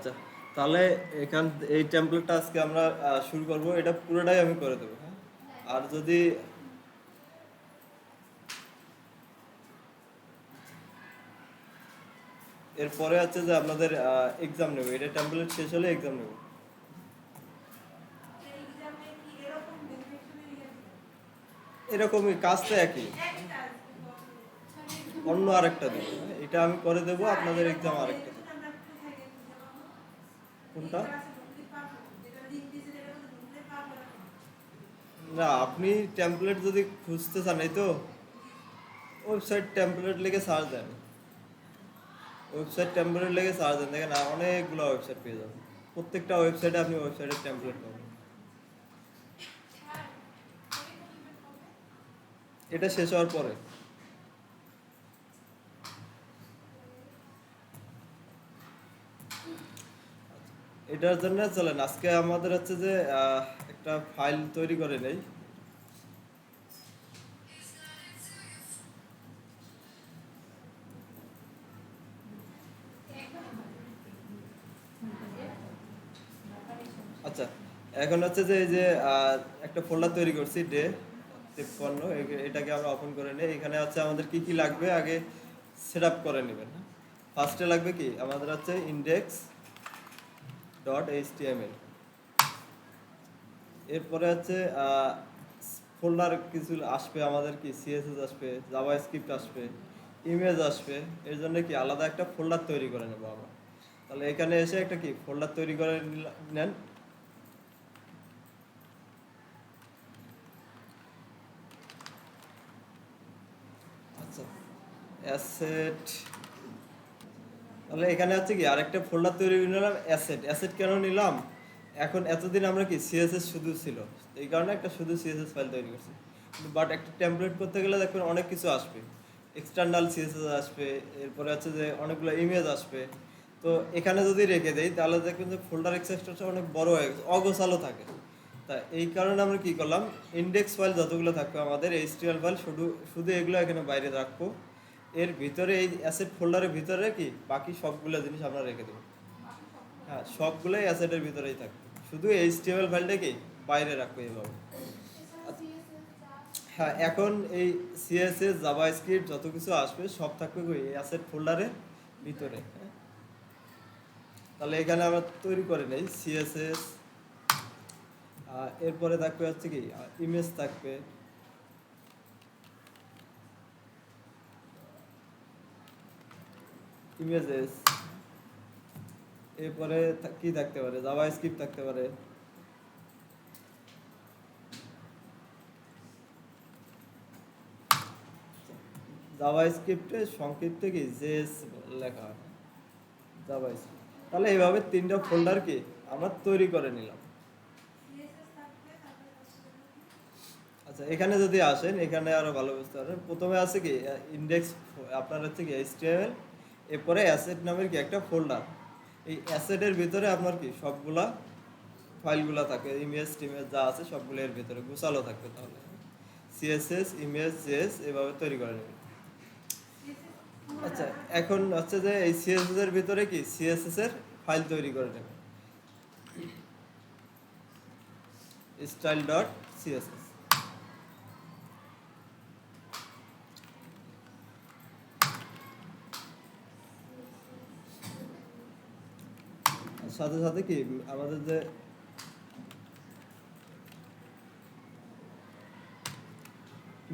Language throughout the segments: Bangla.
আচ্ছা, তাহলে এখান এই টেমপ্লেটটা আজকে আমরা শুরু করব। এটা পুরোটাই আমি করে দেবো, হ্যাঁ। আর যদি এরপরে আছে যে আপনাদের এক্সাম নেব, এটা টেমপ্লেট শেষ হলে এক্সাম নেব। এরকমই কাজ তো একই, অন্য আরেকটা দিব, হ্যাঁ? এটা আমি করে দেবো, আপনাদের এক্সাম আরেকটা দেবো। কোনটা? না, আপনি টেমপ্লেট যদি খুঁজতে চান, এই তো ওয়েবসাইট টেমপ্লেট লিখে সার্চ দেন। ওয়েবসাইট টেমপ্লেট লিখে সার্চ দেন, দেখেন অনেকগুলো ওয়েবসাইট পেয়ে যাবেন। প্রত্যেকটা ওয়েবসাইটে আপনি ওয়েবসাইটের টেমপ্লেট পাবেন। এটা শেষ হওয়ার পরে এটার জন্য চলেন আজকে আমাদের হচ্ছে যে একটা ফাইল তৈরি করে নেই। আচ্ছা, এখন হচ্ছে যে এই যে একটা ফোল্ডার তৈরি করছি ডে 53, এটাকে আমরা ওপেন করে নিই। এখানে হচ্ছে আমাদের কি কি লাগবে আগে সেট আপ করে নেবেন। ফার্স্টে লাগবে কি আমাদের হচ্ছে ইন্ডেক্স ডট এইচটিএমএল। এরপরে হচ্ছে ফোল্ডার কিছু আসবে, আমাদের কি সিএসএস আসবে, জাভা স্ক্রিপ্ট আসবে, ইমেজ আসবে। এর জন্য কি আলাদা একটা ফোল্ডার তৈরি করে নেবো আমরা। তাহলে এখানে এসে একটা কি ফোল্ডার তৈরি করে নেন। আচ্ছা, অ্যাসেট। তাহলে এখানে হচ্ছে কি আরেকটা ফোল্ডার তৈরি করে নিলাম অ্যাসেট। অ্যাসেট কেন নিলাম? এখন এতদিন আমরা কি সিএসএস শুধু ছিল, এই কারণে একটা শুধু সিএসএস ফাইল তৈরি করছি। বাট একটা টেমপ্লেট করতে গেলে দেখবেন অনেক কিছু আসবে, এক্সটার্নাল সিএসএস আসবে, এরপরে হচ্ছে যে অনেকগুলো ইমেজ আসবে। তো এখানে যদি রেখে দেই তাহলে দেখবেন যে ফোল্ডার এক্সেসটা অনেক বড় হয়ে গেছে, অগোছালো থাকে। তা এই কারণে আমরা কি করলাম, ইন্ডেক্স ফাইল যতগুলো থাকবে আমাদের এইচটিএমএল ফাইল শুধু শুধু এগুলো এখানে বাইরে রাখবো। এর ভিতরে এই অ্যাসেট ফোল্ডারের ভিতরে কি বাকি সবগুলো জিনিস আমরা রেখে দেবো। হ্যাঁ, সবগুলোই অ্যাসেটের ভিতরেই থাকবে, শুধু এইচটিএমএল ফাইলটা কি বাইরে রাখবো এইভাবে। হ্যাঁ, এখন এই সিএসএস জাভাস্ক্রিপ্ট যত কিছু আসবে সব থাকবে এই অ্যাসেট ফোল্ডারের ভিতরে, হ্যাঁ। তাহলে এখানে আমরা তৈরি করে নেই সিএসএস। এরপরে থাকবে হচ্ছে কি ইমেজ থাকবে, ইমেজেস। এরপরে কি থাকতে পারে, জাভা স্ক্রিপ্ট থাকতে পারে। জাভা স্ক্রিপ্টে সংক্ষিপ্ত কি জেএস লেখা হয়, জাভা স্ক্রিপ্ট। তাহলে এইভাবে তিনটা ফোল্ডার কি আমরা তৈরি করে নিলাম। আচ্ছা, এখানে যদি আসেন এখানে আরো ভালো বুঝতে পারেন। প্রথমে আছে কি ইন্ডেক্স, আপনার হচ্ছে কি এইচটিএমএল, এরপরে অ্যাসেট নামের কি একটা ফোল্ডার। এই অ্যাসেটের ভিতরে আপনার কি সবগুলা ফাইলগুলা থাকে, ইমেজ টিমেজ যা আছে সবগুলো এর ভিতরে গোছালো থাকবে। তাহলে সিএসএস ইমেজ জেএস এভাবে তৈরি করে নেবেন। আচ্ছা, এখন হচ্ছে যে এই সিএসএস এর ভিতরে কি সিএসএস এর ফাইল তৈরি করে নেবেন, স্টাইল ডট সিএসএস। সাথে সাথে কি আমাদের যে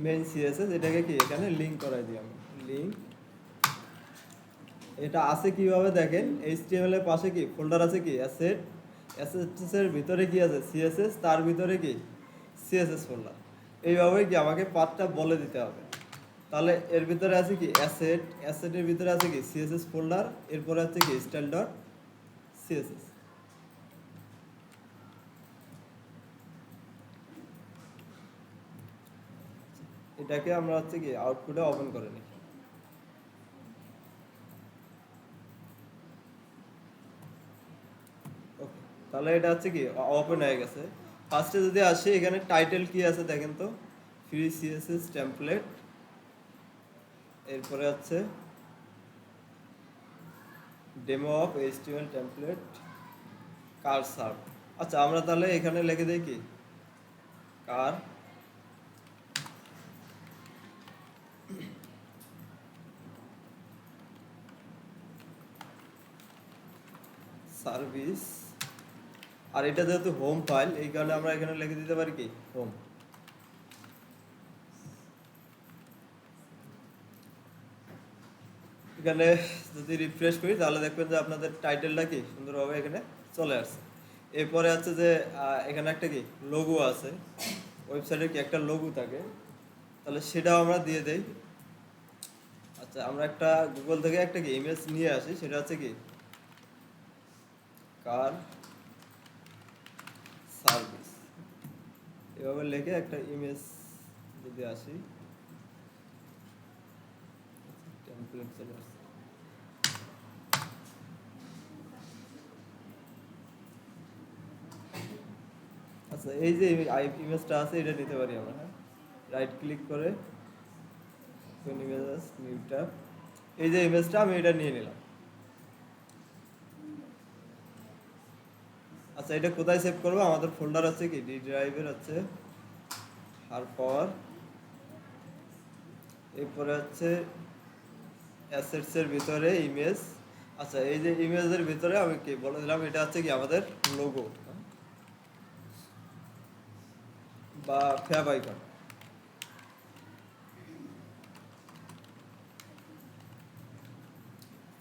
মেইন সিএসএস এটাকে কি এখানে লিংক করাই দিই আমরা, লিংক। এটা আছে কিভাবে দেখেন, এইচটিএমএল এর পাশে কি ফোল্ডার আছে কি অ্যাসেট, অ্যাসেটস এর ভিতরে কি আছে সিএসএস, তার ভিতরে কি সিএসএস ফোল্ডার। এইভাবে কি আমাকে পাথটা বলে দিতে হবে। তাহলে এর ভিতরে আছে কি অ্যাসেট, অ্যাসেটের ভিতরে আছে কি সিএসএস ফোল্ডার, এরপরে আছে কি স্টাইল ডট সিএসএস। এটাকে আমরা হচ্ছে কি আউটপুটে ওপেন করে নিই। ওকে, তাহলে এটা হচ্ছে কি ওপেন হয়ে গেছে। ফার্স্টে যদি আসি এখানে টাইটেল কি আছে দেখেন তো, ফ্রি সিএসএস টেমপ্লেট, এরপরে হচ্ছে demo of HTML template car serve. আচ্ছা আমরা তাহলে এখানে লিখে দিই কি কার সার্ভিস, আর এটা যেহেতু হোম ফাইল এই কারণে আমরা এখানে লিখে দিতে পারি কি হোম। এখানে যদি রিফ্রেশ করি তাহলে দেখবেন যে আপনাদের টাইটেলটা কি সুন্দরভাবে এখানে চলে আসছে। এরপরে আছে যে এখানে একটা কি লোগো আছে, ওয়েবসাইটে কি একটা লোগো থাকে, তাহলে সেটাও আমরা দিয়ে দেই। আচ্ছা আমরা একটা গুগল থেকে একটা কি ইমেজ নিয়ে আসি, সেটা হচ্ছে কি কার সার্ভিস, এভাবে লিখে একটা ইমেজ যদি আসি টেমপ্লেট চলে আসছে। আচ্ছা এই যে ইমেজটা আছে এটা নিতে পারি আমরা, হ্যাঁ রাইট ক্লিক করে ইমেজেস নিউ ট্যাব, এই যে ইমেজটা আমি এটা নিয়ে নিলাম। আচ্ছা এটা কোথায় সেভ করবো, আমাদের ফোল্ডার আছে কি ডি ড্রাইভের আছে, তারপর এরপরে হচ্ছে অ্যাসেটস এর ভিতরে ইমেজ। আচ্ছা এই যে ইমেজের ভিতরে আমি কি বলে দিলাম এটা হচ্ছে কি আমাদের লোগো বা ফ্যাব আইকন।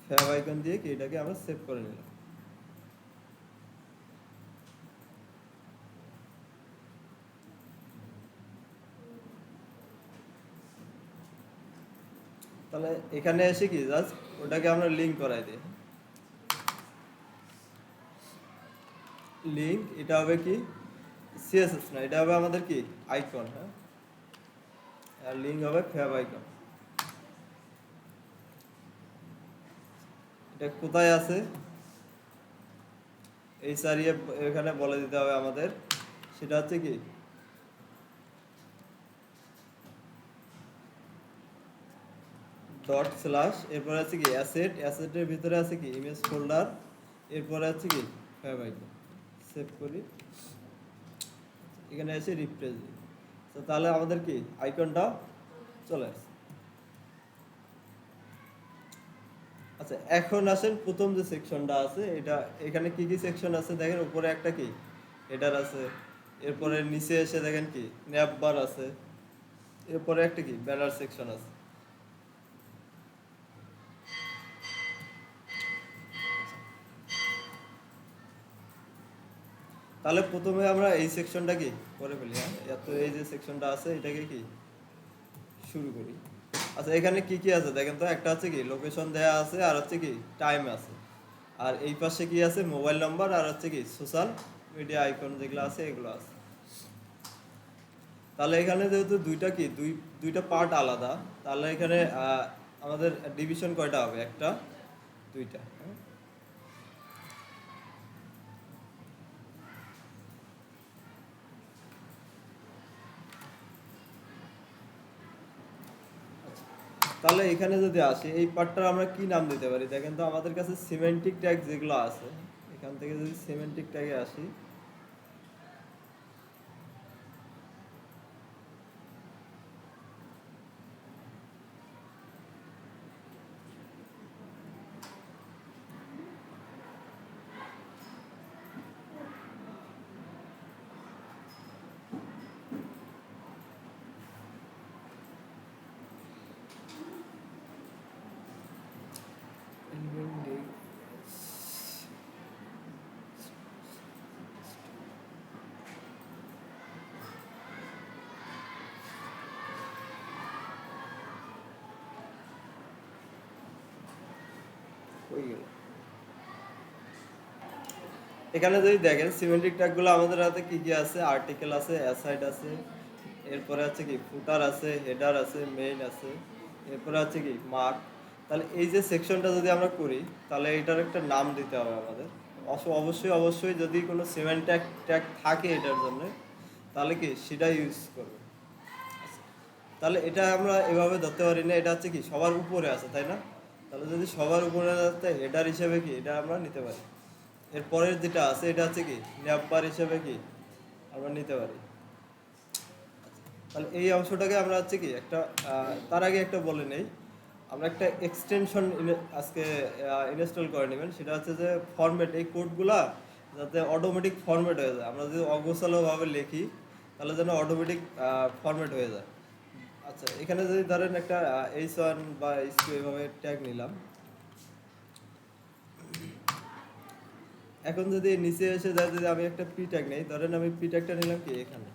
ফ্যাব আইকন দিয়ে কি এটাকে আমরা সেভ করে নিলাম। তাহলে এখানে এসে কি জাস্ট ওটাকে আমরা লিংক করাই দিই। লিংক এটা হবে কি সিএসএস না, এটা হবে আমাদের কি আইকন, হ্যাঁ আর লিংক হবে ফ্যাব আইকন। এটা কোথায় আছে এই সারিয়ে এখানে বলে দিতে হবে আমাদের, সেটা হচ্ছে কি ডট স্ল্যাশ, এরপরে আছে কি অ্যাসেট, অ্যাসেটের ভিতরে আছে কি ইমেজ ফোল্ডার, এরপরে আছে কি ফ্যাব আইকন। সেভ করি, এখানে এসে রিফ্রেশ দিই, তো তাহলে আমাদের কি আইকনটা চলে আসছে। আচ্ছা এখন আসেন প্রথম যে সেকশনটা আছে, এটা এখানে কি কি সেকশন আছে দেখেন, উপরে একটা কি হেডার আছে, এরপরে নিচে এসে দেখেন কি ন্যাপ বার আছে, এরপরে একটা কি ব্যানার সেকশন আছে। তাহলে প্রথমে আমরা এই সেকশনটা কি করে ফেলি, হ্যাঁ এত এই যে সেকশনটা আছে এটাকে কি শুরু করি। আচ্ছা এখানে কি কি আছে দেখেন তো, একটা হচ্ছে কি লোকেশন দেয়া আছে, আর হচ্ছে কি টাইম আছে, আর এই পাশে কি আছে মোবাইল নাম্বার, আর হচ্ছে কি সোশ্যাল মিডিয়া আইকন যেগুলো আছে এগুলো আছে। তাহলে এখানে যেহেতু দুইটা কি দুইটা পার্ট আলাদা, তাহলে এখানে আমাদের ডিভিশন কয়টা হবে, একটা দুইটা, হ্যাঁ? তাহলে এখানে যদি আসি এই পার্টটা আমরা কি নাম দিতে পারি দেখেন তো, আমাদের কাছে সিমেন্টিক ট্যাগ যেগুলো আছে, এখান থেকে যদি সিমেন্টিক ট্যাগে আসি, এখানে যদি দেখেন সিমেন্টিক ট্যাগগুলো আমাদের হাতে কি কি আছে, আর্টিকেল আছে, অ্যাসাইড আছে, এরপরে আছে কি ফুটার আছে, হেডার আছে, মেইন আছে, এরপরে আছে কি মার্ক। তাহলে এই যে সেকশনটা যদি আমরা করি তাহলে এটার একটা নাম দিতে হবে আমাদের। অবশ্যই অবশ্যই যদি কোনো সিমেন্ট ট্যাগ ট্যাগ থাকে এটার জন্য তাহলে কি সেটা ইউজ করবে। তাহলে এটা আমরা এভাবে ধরতে পারি না, এটা হচ্ছে কি সবার উপরে আছে তাই না, তাহলে যদি সবার উপরে যাচ্ছে হেডার হিসেবে কি এটা আমরা নিতে পারি। এরপরের যেটা আছে এটা হচ্ছে কি ন্যাপবার হিসেবে কি আমরা নিতে পারি। তাহলে এই অংশটাকে আমরা হচ্ছে কি একটা তার আগে একটা বলে নেই, আমরা একটা এক্সটেনশন আজকে ইনস্টল করে নেবেন। সেটা হচ্ছে যে ফরম্যাট, এই কোডগুলা যাতে অটোমেটিক ফরম্যাট হয়ে যায়। আমরা যদি অগোছালোভাবে লিখি তাহলে যেন অটোমেটিক ফরম্যাট হয়ে যায়। আচ্ছা, এখানে যদি ধরেন একটা H1 বা H2 এভাবে ট্যাগ নিলাম, এখন যদি নিচে এসে যায় যদি আমি একটা পি ট্যাগ নেই, ধরেন আমি পি ট্যাগটা নিলাম কি এখানে,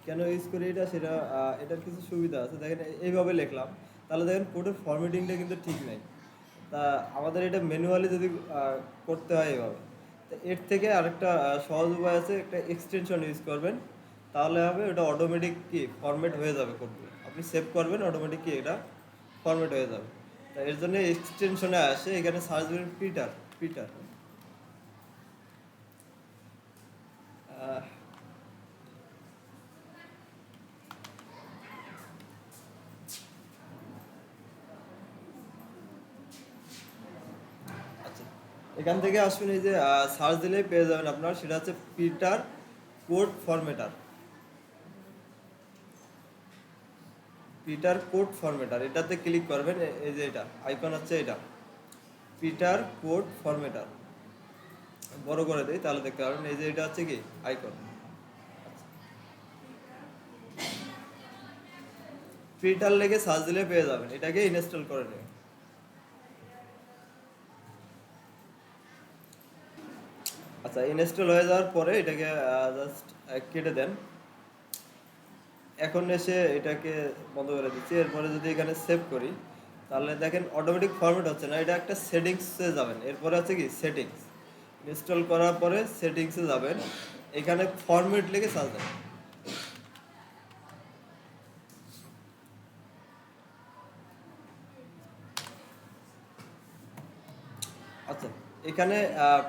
কেন ইউজ করি এটা, সেটা এটার কিছু সুবিধা আছে। দেখেন এইভাবে লিখলাম, তাহলে দেখেন কোডের ফরম্যাটিংটা কিন্তু ঠিক নেই। তা আমাদের এটা ম্যানুয়ালি যদি করতে হয় এভাবে, তো এর থেকে আরেকটা সহজ উপায় আছে, একটা এক্সটেনশন ইউজ করবেন, তাহলে হবে ওটা অটোমেটিক কি ফরম্যাট হয়ে যাবে কোডগুলো। আপনি সেভ করবেন অটোমেটিক কি এটা ফরম্যাট হয়ে যাবে। তা এর জন্য এক্সটেনশনে আসে, এখানে সার্চ করবেন পিটার। পিটার আচ্ছা, এখান থেকে আসবেন, এই যে সার্চ দিলেই পেয়ে যাবেন আপনার, সেটা হচ্ছে পিটার কোড ফরম্যাটার। পিটার কোড ফরম্যাটার, এটাতে ক্লিক করবেন। এই যে এটা আইকন হচ্ছে এটা পিটার কোড ফরম্যাটার। বড় করে দেই তাহলে দেখতে পারবেন, এই যে এটা হচ্ছে কি আইকন। পিটার লেগে সার্চ দিলে পেয়ে যাবেন, এটাকে ইনস্টল করে নেবেন। আচ্ছা, ইনস্টল হয়ে যাওয়ার পরে এটাকে জাস্ট কেটে দেন। এখন এসে এটাকে বন্ধ করে দিচ্ছি। এরপরে যদি এখানে সেভ করি তাহলে দেখেন অটোমেটিক ফরম্যাট হচ্ছে না, এটা একটা সেটিংসে যাবেন। এরপরে হচ্ছে কি সেটিংস, ইনস্টল করার পরে সেটিংসে যাবেন, এখানে ফরম্যাট লিখে সার্চ দেন। আচ্ছা, এখানে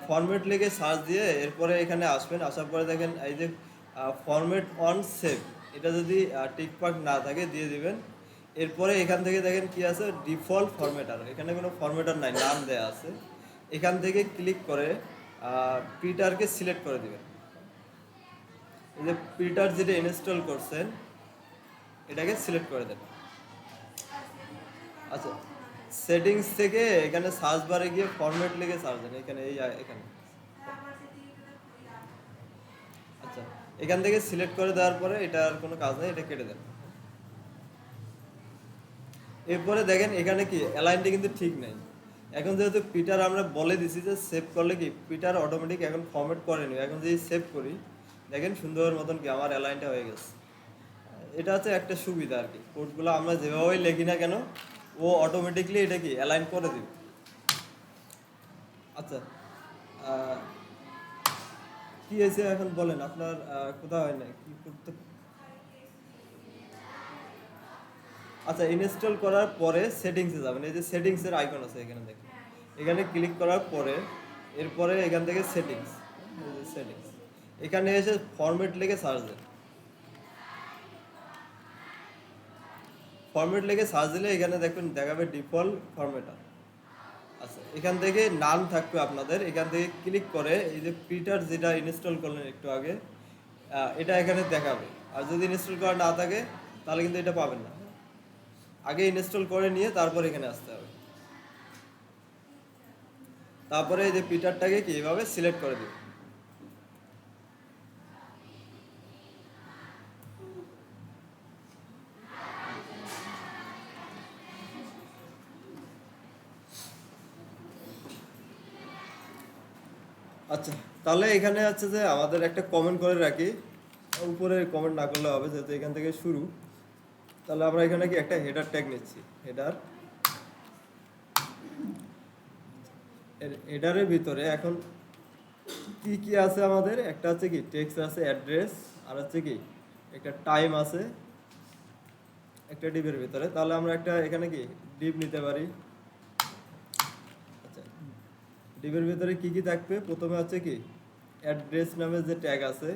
ফরম্যাট লিখে সার্চ দিয়ে এরপরে এখানে আসবেন। আসার পরে দেখেন এই যে ফরম্যাট অন সেভ, এটা যদি টিকমার্ক না থাকে দিয়ে দিবেন। এরপরে এখান থেকে দেখেন কি আছে ডিফল্ট ফরম্যাটার, এখানে কোনো ফরম্যাটার নাই, নাম দেয়া আছে। এখান থেকে ক্লিক করে পিটারকে সিলেক্ট করে দিবেন। এই যে পিটার যেটা ইনস্টল করছেন এটাকে সিলেক্ট করে দেবেন। আচ্ছা, সেটিংস থেকে এখানে সার্চ বারে গিয়ে ফরম্যাট লিখে সার্চ দেন, এখানে এখানে। আচ্ছা, এখান থেকে সিলেক্ট করে দেওয়ার পরে এটা আর কোনো কাজ নেই, এটা কেটে দেন। এরপরে দেখেন এখানে কি অ্যালাইনটা কিন্তু ঠিক নাই। এখন যেহেতু পিটার আমরা বলে দিছি যে সেভ করলে কি পিটার অটোমেটিক এখন ফরম্যাট করে নিবে। এখন যদি সেভ করি দেখেন সুন্দর মতন কি আমার অ্যালাইনটা হয়ে গেছে। এটা হচ্ছে একটা সুবিধা আর কি, কোডগুলো আমরা যেভাবেই লিখি না কেন ও অটোমেটিকলি এটা কি অ্যালাইন করে দিবে। আচ্ছা, কি হয়েছে এখন বলেন, আপনার কোথাও হয় না কি করতে। আচ্ছা, ইনস্টল করার পরে সেটিংসে যাবেন, এই যে সেটিংসের আইকন আছে এখানে দেখেন, এখানে ক্লিক করার পরে এরপরে এখান থেকে সেটিংস, সেটিংস এখানে এসে ফরম্যাট লিখে সার্চ দেন। ফরম্যাট লিখে সার্চ দিলে এখানে দেখবেন দেখাবে ডিফল্ট ফরম্যাটার। আচ্ছা, এখান থেকে নাম থাকবে আপনাদের, এখান থেকে ক্লিক করে এই যে পিটার যেটা ইনস্টল করলেন একটু আগে এটা এখানে দেখাবে। আর যদি ইনস্টল করা না থাকে তাহলে কিন্তু এটা পাবেন না, আগে ইনস্টল করে নিয়ে তারপর এখানে আসতে হবে। তারপরে এই যে পিটারটাকে কি এইভাবে সিলেক্ট করে দিন। আচ্ছা, তাহলে এখানে আছে যে আমাদের একটা কমেন্ট করে রাখি, উপরে কমেন্ট না করলে হবে যেহেতু এখান থেকে শুরু। তাহলে আমরা এখানে কি একটা হেডার ট্যাগ নিচ্ছি, হেডার। হেডারের ভিতরে এখন কি কি আছে আমাদের, একটা হচ্ছে কি টেক্সট আছে, অ্যাড্রেস, আর হচ্ছে কি একটা টাইম আছে একটা ডিপের ভিতরে। তাহলে আমরা একটা এখানে কি ডিপ নিতে পারি। আচ্ছা, ডিপের ভিতরে কি কি থাকবে, প্রথমে হচ্ছে কি অ্যাড্রেস নামে যে ট্যাগ আছে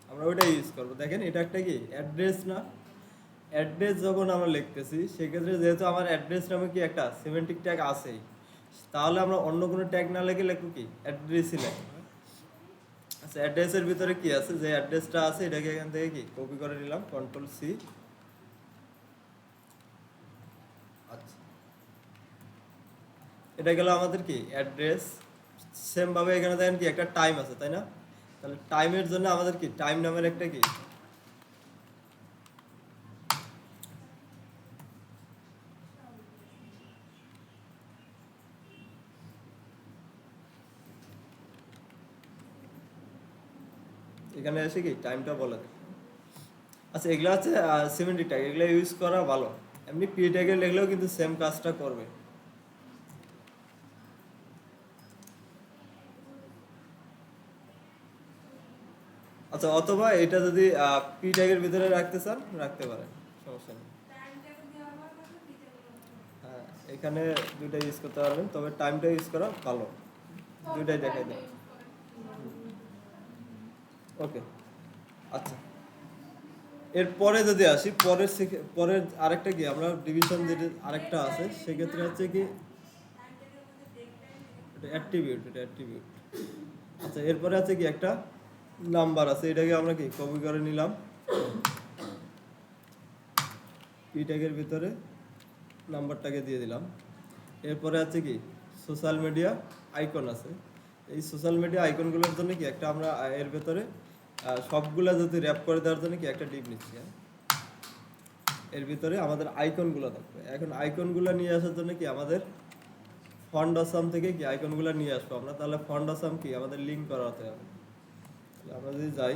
আমরা ওইটা ইউজ করবো। দেখেন এটা একটা কি অ্যাড্রেস না, অ্যাড্রেস যখন আমরা লিখতেছি সেক্ষেত্রে যেহেতু আমার অ্যাড্রেস নামে কি একটা সিমেন্টিক ট্যাগ আছেই, তাহলে আমরা অন্য কোনো ট্যাগ না লিখে লিখবো কি অ্যাড্রেসই লিখবো। আচ্ছা, অ্যাড্রেসের ভিতরে কি আছে, যে অ্যাড্রেসটা আছে এটাকে এখান থেকে কি কপি করে নিলাম, কন্ট্রোল-সি। আচ্ছা, এটা গেল আমাদের কি অ্যাড্রেস। সেম ভাবে এখানে দেখেন কি একটা টাইম আছে, তাই না? তাহলে টাইমের জন্য আমাদের কি টাইম নামের একটা কি এখানে এসে কি টাইমটা বলে দেয়। আচ্ছা, এগুলো হচ্ছে সিমেন্টিক ট্যাগ, এগুলো ইউজ করা ভালো। এমনি পি ট্যাগে লিখলেও কিন্তু সেম কাজটা করবে। আচ্ছা, অথবা এটা যদি পি ট্যাগের ভিতরে রাখতে চান রাখতে পারেন, সমস্যা নেই। হ্যাঁ, এখানে দুইটা ইউজ করতে পারবেন, তবে টাইমটা ইউজ করা ভালো। দুইটাই দেখাই দেয়। ওকে। আচ্ছা, এরপরে যদি আসি পরের আরেকটা কি আমরা ডিভিশন যেটা আরেকটা আছে সেক্ষেত্রে হচ্ছে কি এটা অ্যাট্রিবিউট। আচ্ছা, এরপরে আছে কি একটা নাম্বার আছে, এটাকে আমরা কি কপি করে নিলাম, পি ট্যাগের ভিতরে নাম্বারটাকে দিয়ে দিলাম। এরপরে আছে কি সোশ্যাল মিডিয়া আইকন আছে। এই সোশ্যাল মিডিয়া আইকনগুলোর জন্য কি একটা আমরা এর ভেতরে সবগুলা যদি র্যাপ করে দেওয়ার জন্য কি একটা ডিপ নিচ্ছি, হ্যাঁ? এর ভিতরে আমাদের আইকনগুলো থাকবে। এখন আইকনগুলো নিয়ে আসার জন্য কি আমাদের ফন্ট আসাম থেকে কি আইকনগুলো নিয়ে আসবো আমরা, তাহলে ফন্ট আসাম কি আমাদের লিঙ্ক করাতে হবে। আমরা যদি যাই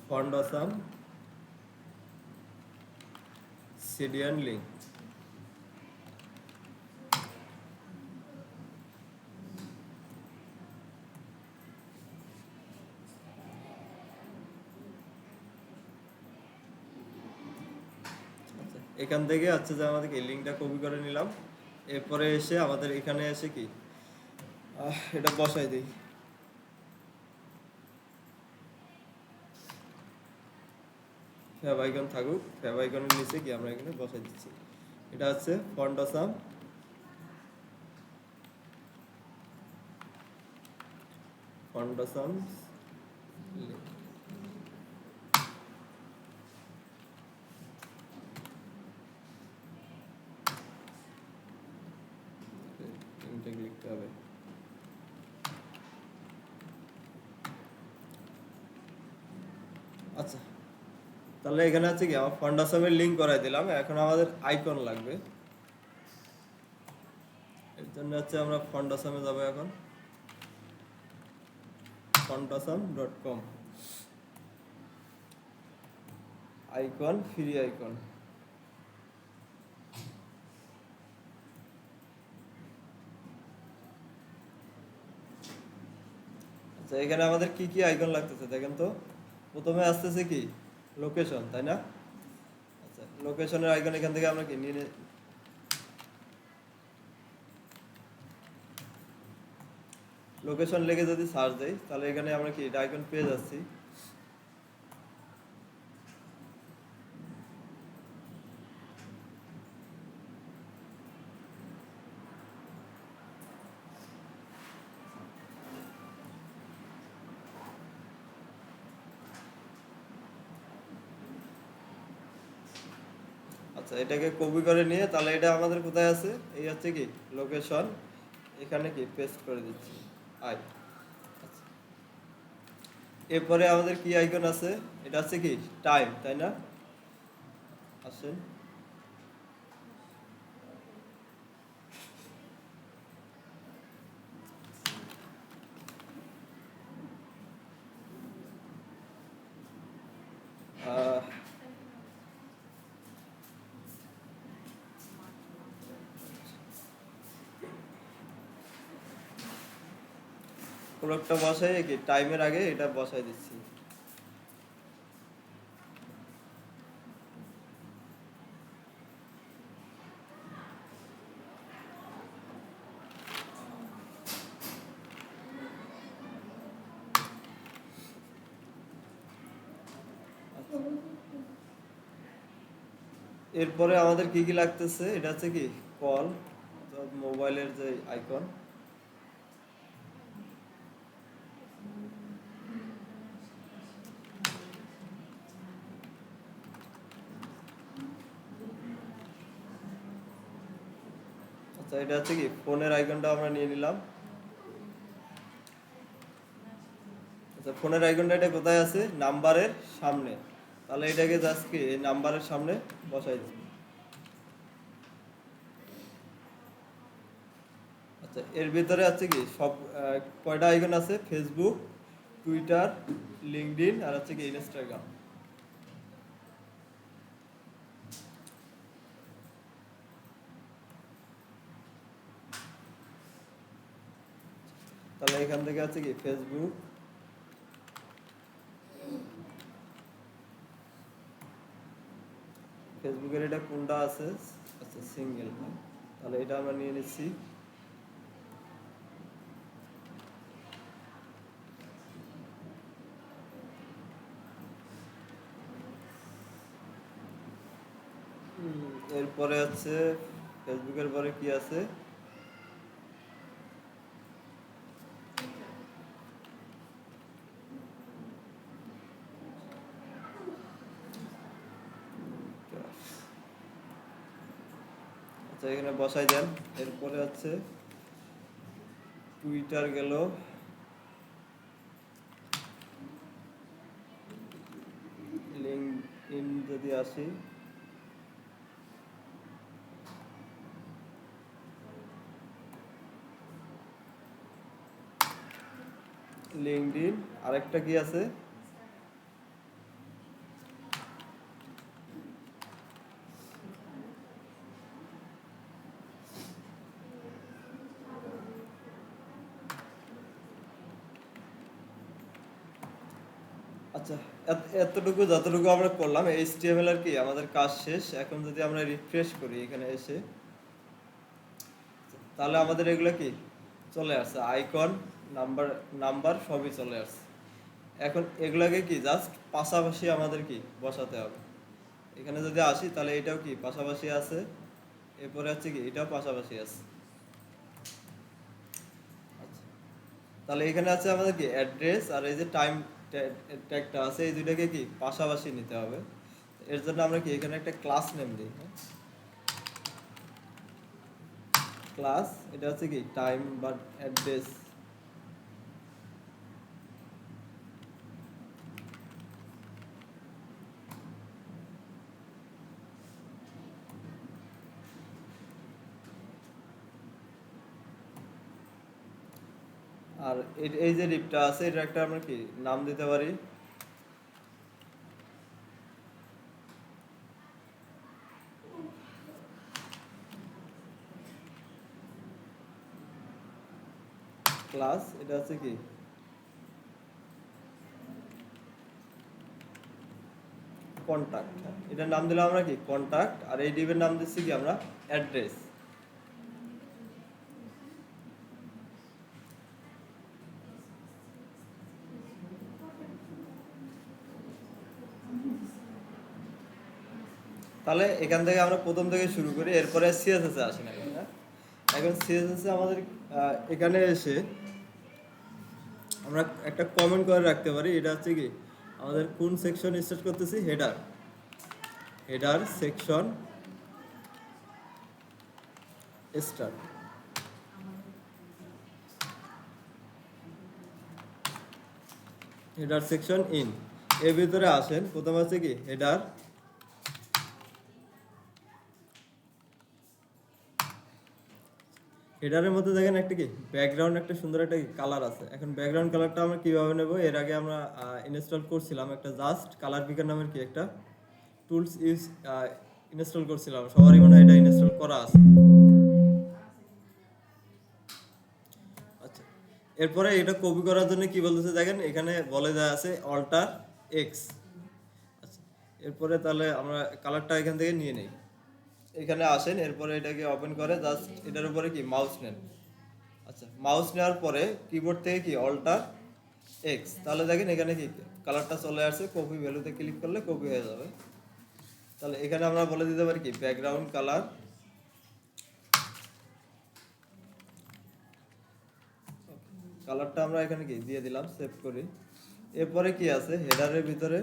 ফন্ট আসাম সিডিয়ান লিঙ্ক, এখান থেকে হচ্ছে যে আমাদের এই লিঙ্কটা কপি করে নিলাম। এরপরে এসে আমাদের এখানে এসে কি এটা বসাই দিই। ফ্যাব আইকন থাকুক, ফ্যাব আইকনের নিচে কি আমরা এখানে বসাই দিচ্ছি। এটা হচ্ছে ফন্ট আসাম লিখতে হবে। আচ্ছা, তাহলে এখানে আছে কি আমার ফন্ট আসামের লিঙ্ক করাই দিলাম। এখন আমাদের আইকন লাগবে, এর জন্য হচ্ছে আমরা ফন্ট আসামে যাবো। এখন fontasam.com আইকন, ফ্রি আইকন। আচ্ছা, এখানে আমাদের কি কি আইকন লাগতেছে দেখেন তো। প্রথমে আসতেছে কি লোকেশন, তাই না? আচ্ছা, লোকেশনের আইকন এখান থেকে আমরা কি নিয়ে লোকেশন লিখে যদি সার্চ দেই তাহলে এখানে আমরা কি এটা আইকন পেয়ে যাচ্ছি। আচ্ছা, এটাকে কপি করে নিয়ে তাহলে এটা আমাদের কোথায় আছে, এই হচ্ছে কি লোকেশন, এখানে কি পেস্ট করে দিচ্ছি আই। আচ্ছা, এরপরে আমাদের কি আইকন আছে, এটা হচ্ছে কি টাইম, তাই না? আসেন, কোনো একটা বসাই কি টাইমের আগে এটা বসাই দিচ্ছি। এরপরে আমাদের কি কি লাগতেছে, এটা হচ্ছে কি কল, মোবাইলের যে আইকন। আচ্ছা, এটা হচ্ছে কি ফোনের আইকনটা আমরা নিয়ে নিলাম। আচ্ছা, ফোনের আইকনটা এটা কোথায় আছে, নাম্বারের সামনে। তাহলে এটাকে জাস্ট কি এই নাম্বারের সামনে বসাই দিই। আচ্ছা, এর ভিতরে আছে কি সব কয়টা আইকন আছে, ফেসবুক, টুইটার, লিঙ্কডইন আর হচ্ছে কি ইনস্টাগ্রাম। তাহলে এখান থেকে আছে কি ফেসবুক, ফেসবুকের এটা কোনটা আছে, আচ্ছা সিঙ্গেল, তাহলে এটা আমরা নিয়ে নিচ্ছি। এরপরে আছে ফেসবুকের পরে কি আছে, আচ্ছা এখানে বসাই দেন। এরপরে আছে টুইটার গেল, লিঙ্কডইন যদি আসি, লিঙ্কডইন, আরেকটা কি আছে, আচ্ছা এতটুকু যতটুকু আমরা করলাম এইচটিএমএল আর কি আমাদের কাজ শেষ। এখন যদি আমরা রিফ্রেশ করি এখানে এসে, তাহলে আমাদের এগুলো কি চলে আসছে, আইকন, নাম্বার, নাম্বার সবই চলে আসছে। এখন এগুলাকে কি জাস্ট পাশাপাশি আমাদের কি বসাতে হবে। এখানে যদি আসি তাহলে এটাও কি পাশাপাশি আছে, এরপরে হচ্ছে কি এটাও পাশাপাশি আছে। আচ্ছা, তাহলে এখানে আছে আমাদের কি অ্যাড্রেস আর এই যে টাইম ট্যাগটা আছে, এই দুইটাকে কি পাশাপাশি নিতে হবে। এর জন্য আমরা কি এখানে একটা ক্লাস নেম দিই, ক্লাস, এটা হচ্ছে কি টাইম বা অ্যাড্রেস। আর এই যে রিপটা আছে এটা একটা আমরা কি নাম দিতে পারি, ক্লাস, এটা হচ্ছে কি কন্টাক্ট, এটার নাম দিলাম আমরা কি কন্টাক্ট। আর এই ডিপের নাম দিচ্ছি কি আমরা অ্যাড্রেস। তাহলে এখান থেকে আমরা প্রথম থেকে শুরু করি, এরপরে সিএসএস এ আসি না। এখন সিএসএস এ আমাদের এখানে এসে আমরা একটা কমেন্ট করে রাখতে পারি, এটা হচ্ছে কি আমাদের কোন সেকশন স্টার্ট করতেছি, header, header section start, header section in. এর ভিতরে আসেন, প্রথম আছে কি হেডার, হেডারের মধ্যে দেখেন একটা কি ব্যাকগ্রাউন্ড, একটা সুন্দর একটা কালার আছে। এখন ব্যাকগ্রাউন্ড কালারটা আমরা কিভাবে নেব, এর আগে আমরা ইনস্টল করছিলাম একটা জাস্ট কালার পিকার নামের কি একটা টুলস ইউজ ইনস্টল করছিলাম, সবারই মনে হয় এটা ইনস্টল করা আছে। আচ্ছা, এরপরে এটা কপি করার জন্য কি বলতেছে দেখেন, এখানে বলে দেওয়া আছে অল্টার এক্স। আচ্ছা, এরপরে তাহলে আমরা কালারটা এখান থেকে নিয়ে নেই, এখানে আসেন, এরপরে এটাকে ওপেন করে জাস্ট এটার উপরে কি মাউস নেন। আচ্ছা, মাউস নেওয়ার পরে কিবোর্ড থেকে কি অল্টার এক্স, তাহলে দেখেন এখানে কি কালারটা চলে আসছে, কপি ভ্যালুতে ক্লিক করলে কপি হয়ে যাবে। তাহলে এখানে আমরা বলে দিতে পারি কি ব্যাকগ্রাউন্ড কালার, কালারটা আমরা এখানে কি দিয়ে দিলাম, সেভ করি। এরপরে কি আছে হেডারের ভিতরে,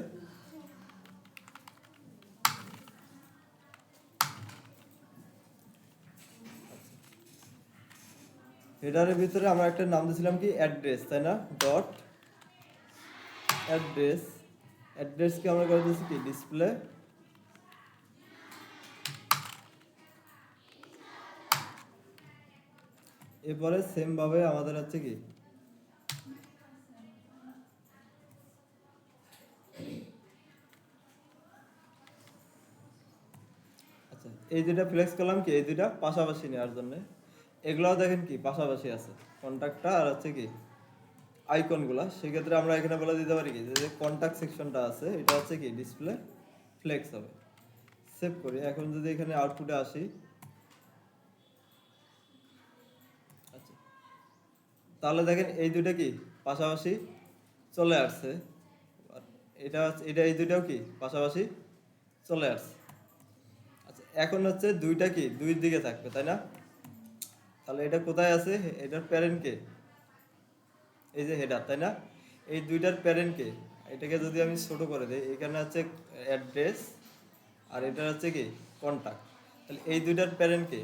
হেডারের ভিতরে আমরা একটা নাম দিয়েছিলাম কি অ্যাড্রেস, তাই না, ডট অ্যাড্রেস, অ্যাড্রেসকে আমরা করে দিয়েছি কি ডিসপ্লে। এরপরে সেম ভাবে আমাদের হচ্ছে কি আচ্ছা এই দুইটা ফ্লেক্স করলাম কি এই দুইটা পাশাপাশি নেওয়ার জন্য। এগুলাও দেখেন কি পাশাপাশি আছে কন্টাক্টটা আর হচ্ছে কি আইকনগুলা। সেক্ষেত্রে আমরা এখানে বলে দিতে পারি কি যে কন্টাক্ট সেকশনটা আছে এটা হচ্ছে কি ডিসপ্লে ফ্লেক্স হবে। সেভ করি। এখন যদি এখানে আউটপুটে আসি, আচ্ছা তাহলে দেখেন এই দুইটা কি পাশাপাশি চলে আসছে। আর এটা এই দুইটাও কি পাশাপাশি চলে আসছে। আচ্ছা এখন হচ্ছে দুইটা কি দুই দিকে থাকবে, তাই না? তাহলে এটা কোথায় আছে, এটার প্যারেন্ট কে, এই যে হেডার, তাই না? এই দুইটার প্যারেন্ট কে, এটাকে যদি আমি ছোট করে দিই, এখানে হচ্ছে অ্যাড্রেস আর এটা হচ্ছে কি কন্টাক্ট। তাহলে এই দুইটার প্যারেন্ট কে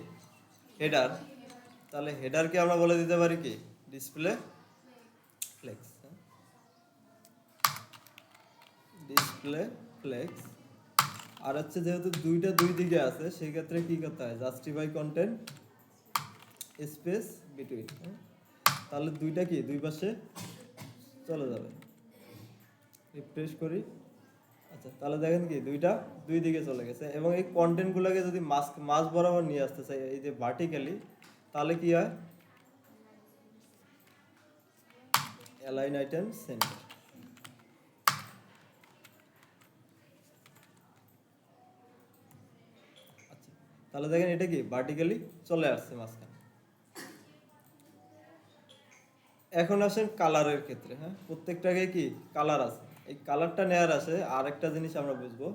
হেডার, তাহলে হেডারকে আমরা বলে দিতে পারি কি ডিসপ্লে ফ্লেক্স, ডিসপ্লে ফ্লেক্স। আর হচ্ছে যেহেতু দুইটা দুই দিকে আছে সেই ক্ষেত্রে কি করতে হয়, জাস্টিফাই কন্টেন্ট স্পেস বিটুইন, তাহলে দুইটা কি দুই পাশে চলে যাবে। রিফ্রেশ করি। আচ্ছা তাহলে দেখেন কি দুইটা দুই দিকে চলে গেছে। এবং এই কন্টেন্টগুলোকে যদি মাঝ বরাবর নিয়ে আসতে চাই এই যে ভার্টিক্যালি, তাহলে কি হয়, অ্যালাইন আইটেম সেন্টার। আচ্ছা তাহলে দেখেন এটা কি ভার্টিক্যালি চলে আসছে মাঝখানে। এখন আসেন কালারের ক্ষেত্রে। হ্যাঁ, প্রত্যেকটাকে কি কালার আছে, এই কালারটা নেওয়ার আছে আর একটা জিনিস আমরা বুঝবো।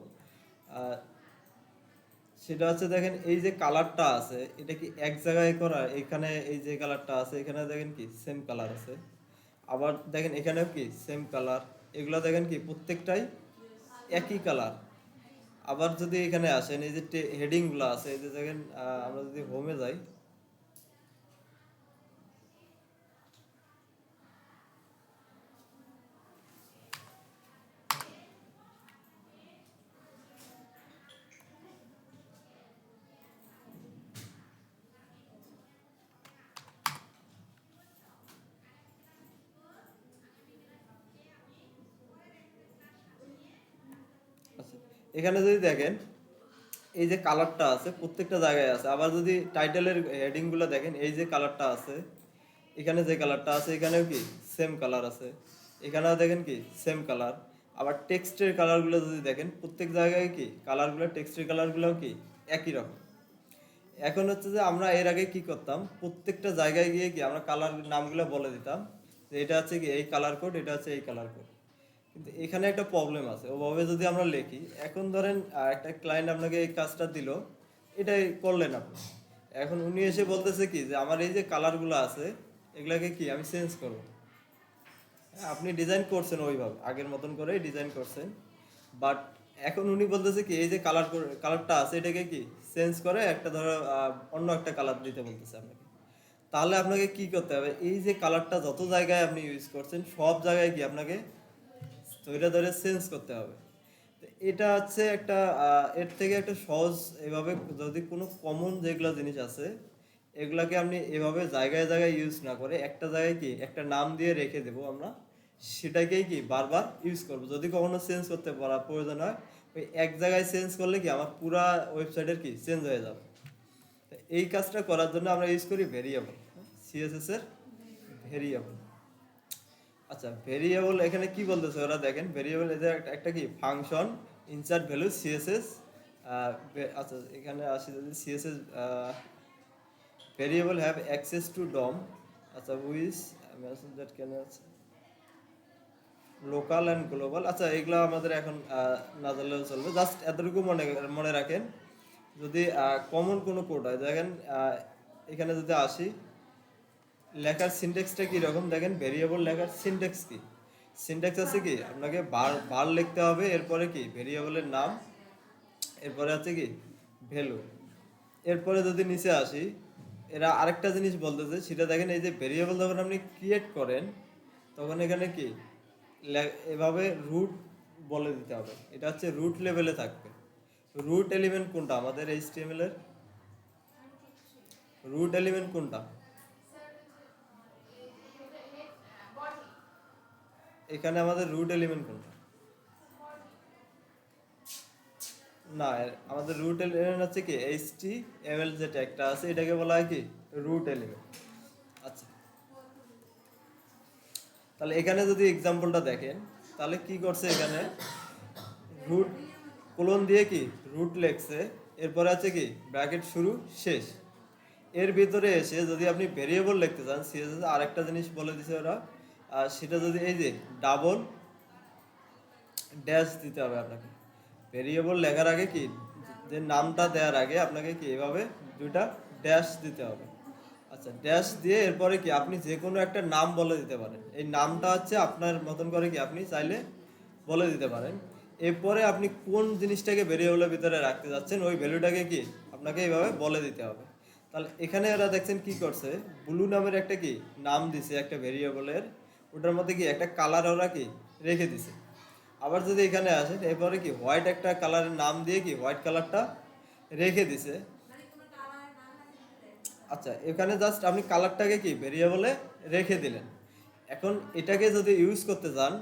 আহ, সেটা হচ্ছে দেখেন এই যে কালারটা আছে এটা কি এক জায়গায় করা, এখানে এই যে কালারটা আছে এখানে দেখেন কি সেম কালার আছে, আবার দেখেন এখানেও কি সেম কালার, এগুলো দেখেন কি প্রত্যেকটাই একই কালার। আবার যদি এখানে আসেন এই যে হেডিংগুলো আছে এই যে দেখেন, আমরা যদি হোমে যাই, আচ্ছা এখানে যদি দেখেন এই যে কালারটা আছে প্রত্যেকটা জায়গায় আছে। আবার যদি টাইটেলের হেডিংগুলো দেখেন এই যে কালারটা আছে, এখানে যে কালারটা আছে এখানেও কি সেম কালার আছে, এখানেও দেখেন কি সেম কালার। আবার টেক্সটের কালারগুলো যদি দেখেন প্রত্যেক জায়গায় কি কালারগুলো, টেক্সটের কালারগুলোও কি একই রকম। এখন হচ্ছে যে আমরা এর আগে কি করতাম, প্রত্যেকটা জায়গায় গিয়ে কি আমরা কালার নামগুলো বলে দিতাম যে এটা হচ্ছে কি এই কালার কোড, এটা হচ্ছে এই কালার কোড। কিন্তু এখানে একটা প্রবলেম আছে, ওভাবে যদি আমরা লিখি, এখন ধরেন একটা ক্লায়েন্ট আপনাকে এই কাজটা দিল, এটাই করলেন আপনি। এখন উনি এসে বলতেছে কি যে আমার এই যে কালারগুলো আছে এগুলাকে কি আমি চেঞ্জ করবো। হ্যাঁ, আপনি ডিজাইন করছেন ওইভাবে আগের মতন করেই ডিজাইন করছেন, বাট এখন উনি বলতেছে কি এই যে কালারটা আছে এটাকে কি চেঞ্জ করে একটা ধরো অন্য একটা কালার দিতে বলতেছে আপনাকে। তাহলে আপনাকে কি করতে হবে, এই যে কালারটা যত জায়গায় আপনি ইউজ করছেন সব জায়গায় কি আপনাকে ধরে ধরে চেঞ্জ করতে হবে। তো এটা হচ্ছে একটা এর থেকে একটা সহজ, এভাবে যদি কোনো কমন যেগুলো জিনিস আছে এগুলাকে আপনি এভাবে জায়গায় জায়গায় ইউজ না করে একটা জায়গায় কি একটা নাম দিয়ে রেখে দেবো আমরা, সেটাকেই কি বারবার ইউজ করব। যদি কখনো চেঞ্জ করতে পারা প্রয়োজন হয় ওই এক জায়গায় চেঞ্জ করলে কি আমার পুরা ওয়েবসাইটের কি চেঞ্জ হয়ে যাবে। তো এই কাজটা করার জন্য আমরা ইউজ করি ভেরিয়েবল, সিএসএস এর ভেরিয়েবল। আচ্ছা ভেরিয়েবল এখানে কি বলতেছে ওরা, দেখেন ভেরিয়েবল এদের একটা কি ফাংশন ইনসার্ট ভ্যালু সিএসএস। আচ্ছা এখানে আসি যদি CSS variable have access to DOM, আচ্ছা wish message that can, local and global. আচ্ছা, এগুলো আমাদের এখন না জানলেও চলবে, জাস্ট এতটুকু মনে মনে রাখেন। যদি কমন কোনো কোড হয়, দেখেন এখানে যদি আসি, লেখার সিনট্যাক্সটা কি রকম দেখেন। ভেরিয়েবল লেখার সিনট্যাক্স কি, সিনট্যাক্স আছে কি আপনাকে বার বার লিখতে হবে, এরপরে কি ভেরিয়েবলের নাম, এরপরে আছে কি ভ্যালু। এরপরে যদি নিচে আসি, এরা আরেকটা জিনিস বলতেছে, সেটা দেখেন এই যে ভেরিয়েবল যখন আপনি ক্রিয়েট করেন তখন এখানে কি এভাবে রুট বলে দিতে হবে। এটা হচ্ছে রুট লেভেলে থাকবে। রুট এলিমেন্ট কোনটা আমাদের এইচটিএমএল এর? রুট এলিমেন্ট কোনটা? এখানে আমাদের রুট এলিমেন্ট কোনটা? না, আমাদের রুট এলিমেন্ট হচ্ছে কি এইচটিএমএল যে ট্যাগটা আছে এটাকে বলা হয় কি রুট এলিমেন্ট। আচ্ছা, তাহলে এখানে যদি এক্সাম্পলটা দেখেন, তাহলে কি করছে এখানে, রুট কোলন দিয়ে কি রুট লেখছে, এরপরে আছে কি ব্র্যাকেট শুরু শেষ। এর ভিতরে এসে যদি আপনি ভেরিয়েবল লিখতে চান, সিএসএস আরেকটা জিনিস বলে দিছে ওরা, আর সেটা যদি এই যে ডাবল ড্যাশ দিতে হবে আপনাকে। ভেরিয়েবল লেখার আগে কি, যে নামটা দেওয়ার আগে আপনাকে কি এভাবে দুইটা ড্যাশ দিতে হবে। আচ্ছা, ড্যাশ দিয়ে এরপরে কি আপনি যে কোনো একটা নাম বলে দিতে পারেন। এই নামটা হচ্ছে আপনার মতন করে কি আপনি চাইলে বলে দিতে পারেন। এরপরে আপনি কোন জিনিসটাকে ভেরিয়েবলের ভিতরে রাখতে যাচ্ছেন ওই ভ্যালুটাকে কি আপনাকে এইভাবে বলে দিতে হবে। তাহলে এখানে এরা দেখছেন কি করছে, ব্লু নামের একটা কি নাম দিছে একটা ভেরিয়েবলের, ওটার মধ্যে কি একটা কালার ওরা কি রেখে দিছে। আবার যদি এখানে আসেন, এরপরে কি হোয়াইট একটা কালারের নাম দিয়ে কি হোয়াইট কালারটা রেখে দিছে। আচ্ছা, এখানে জাস্ট আপনি কালারটাকে কি ভেরিয়েবলে রেখে দিলেন। এখন এটাকে যদি ইউজ করতে চান,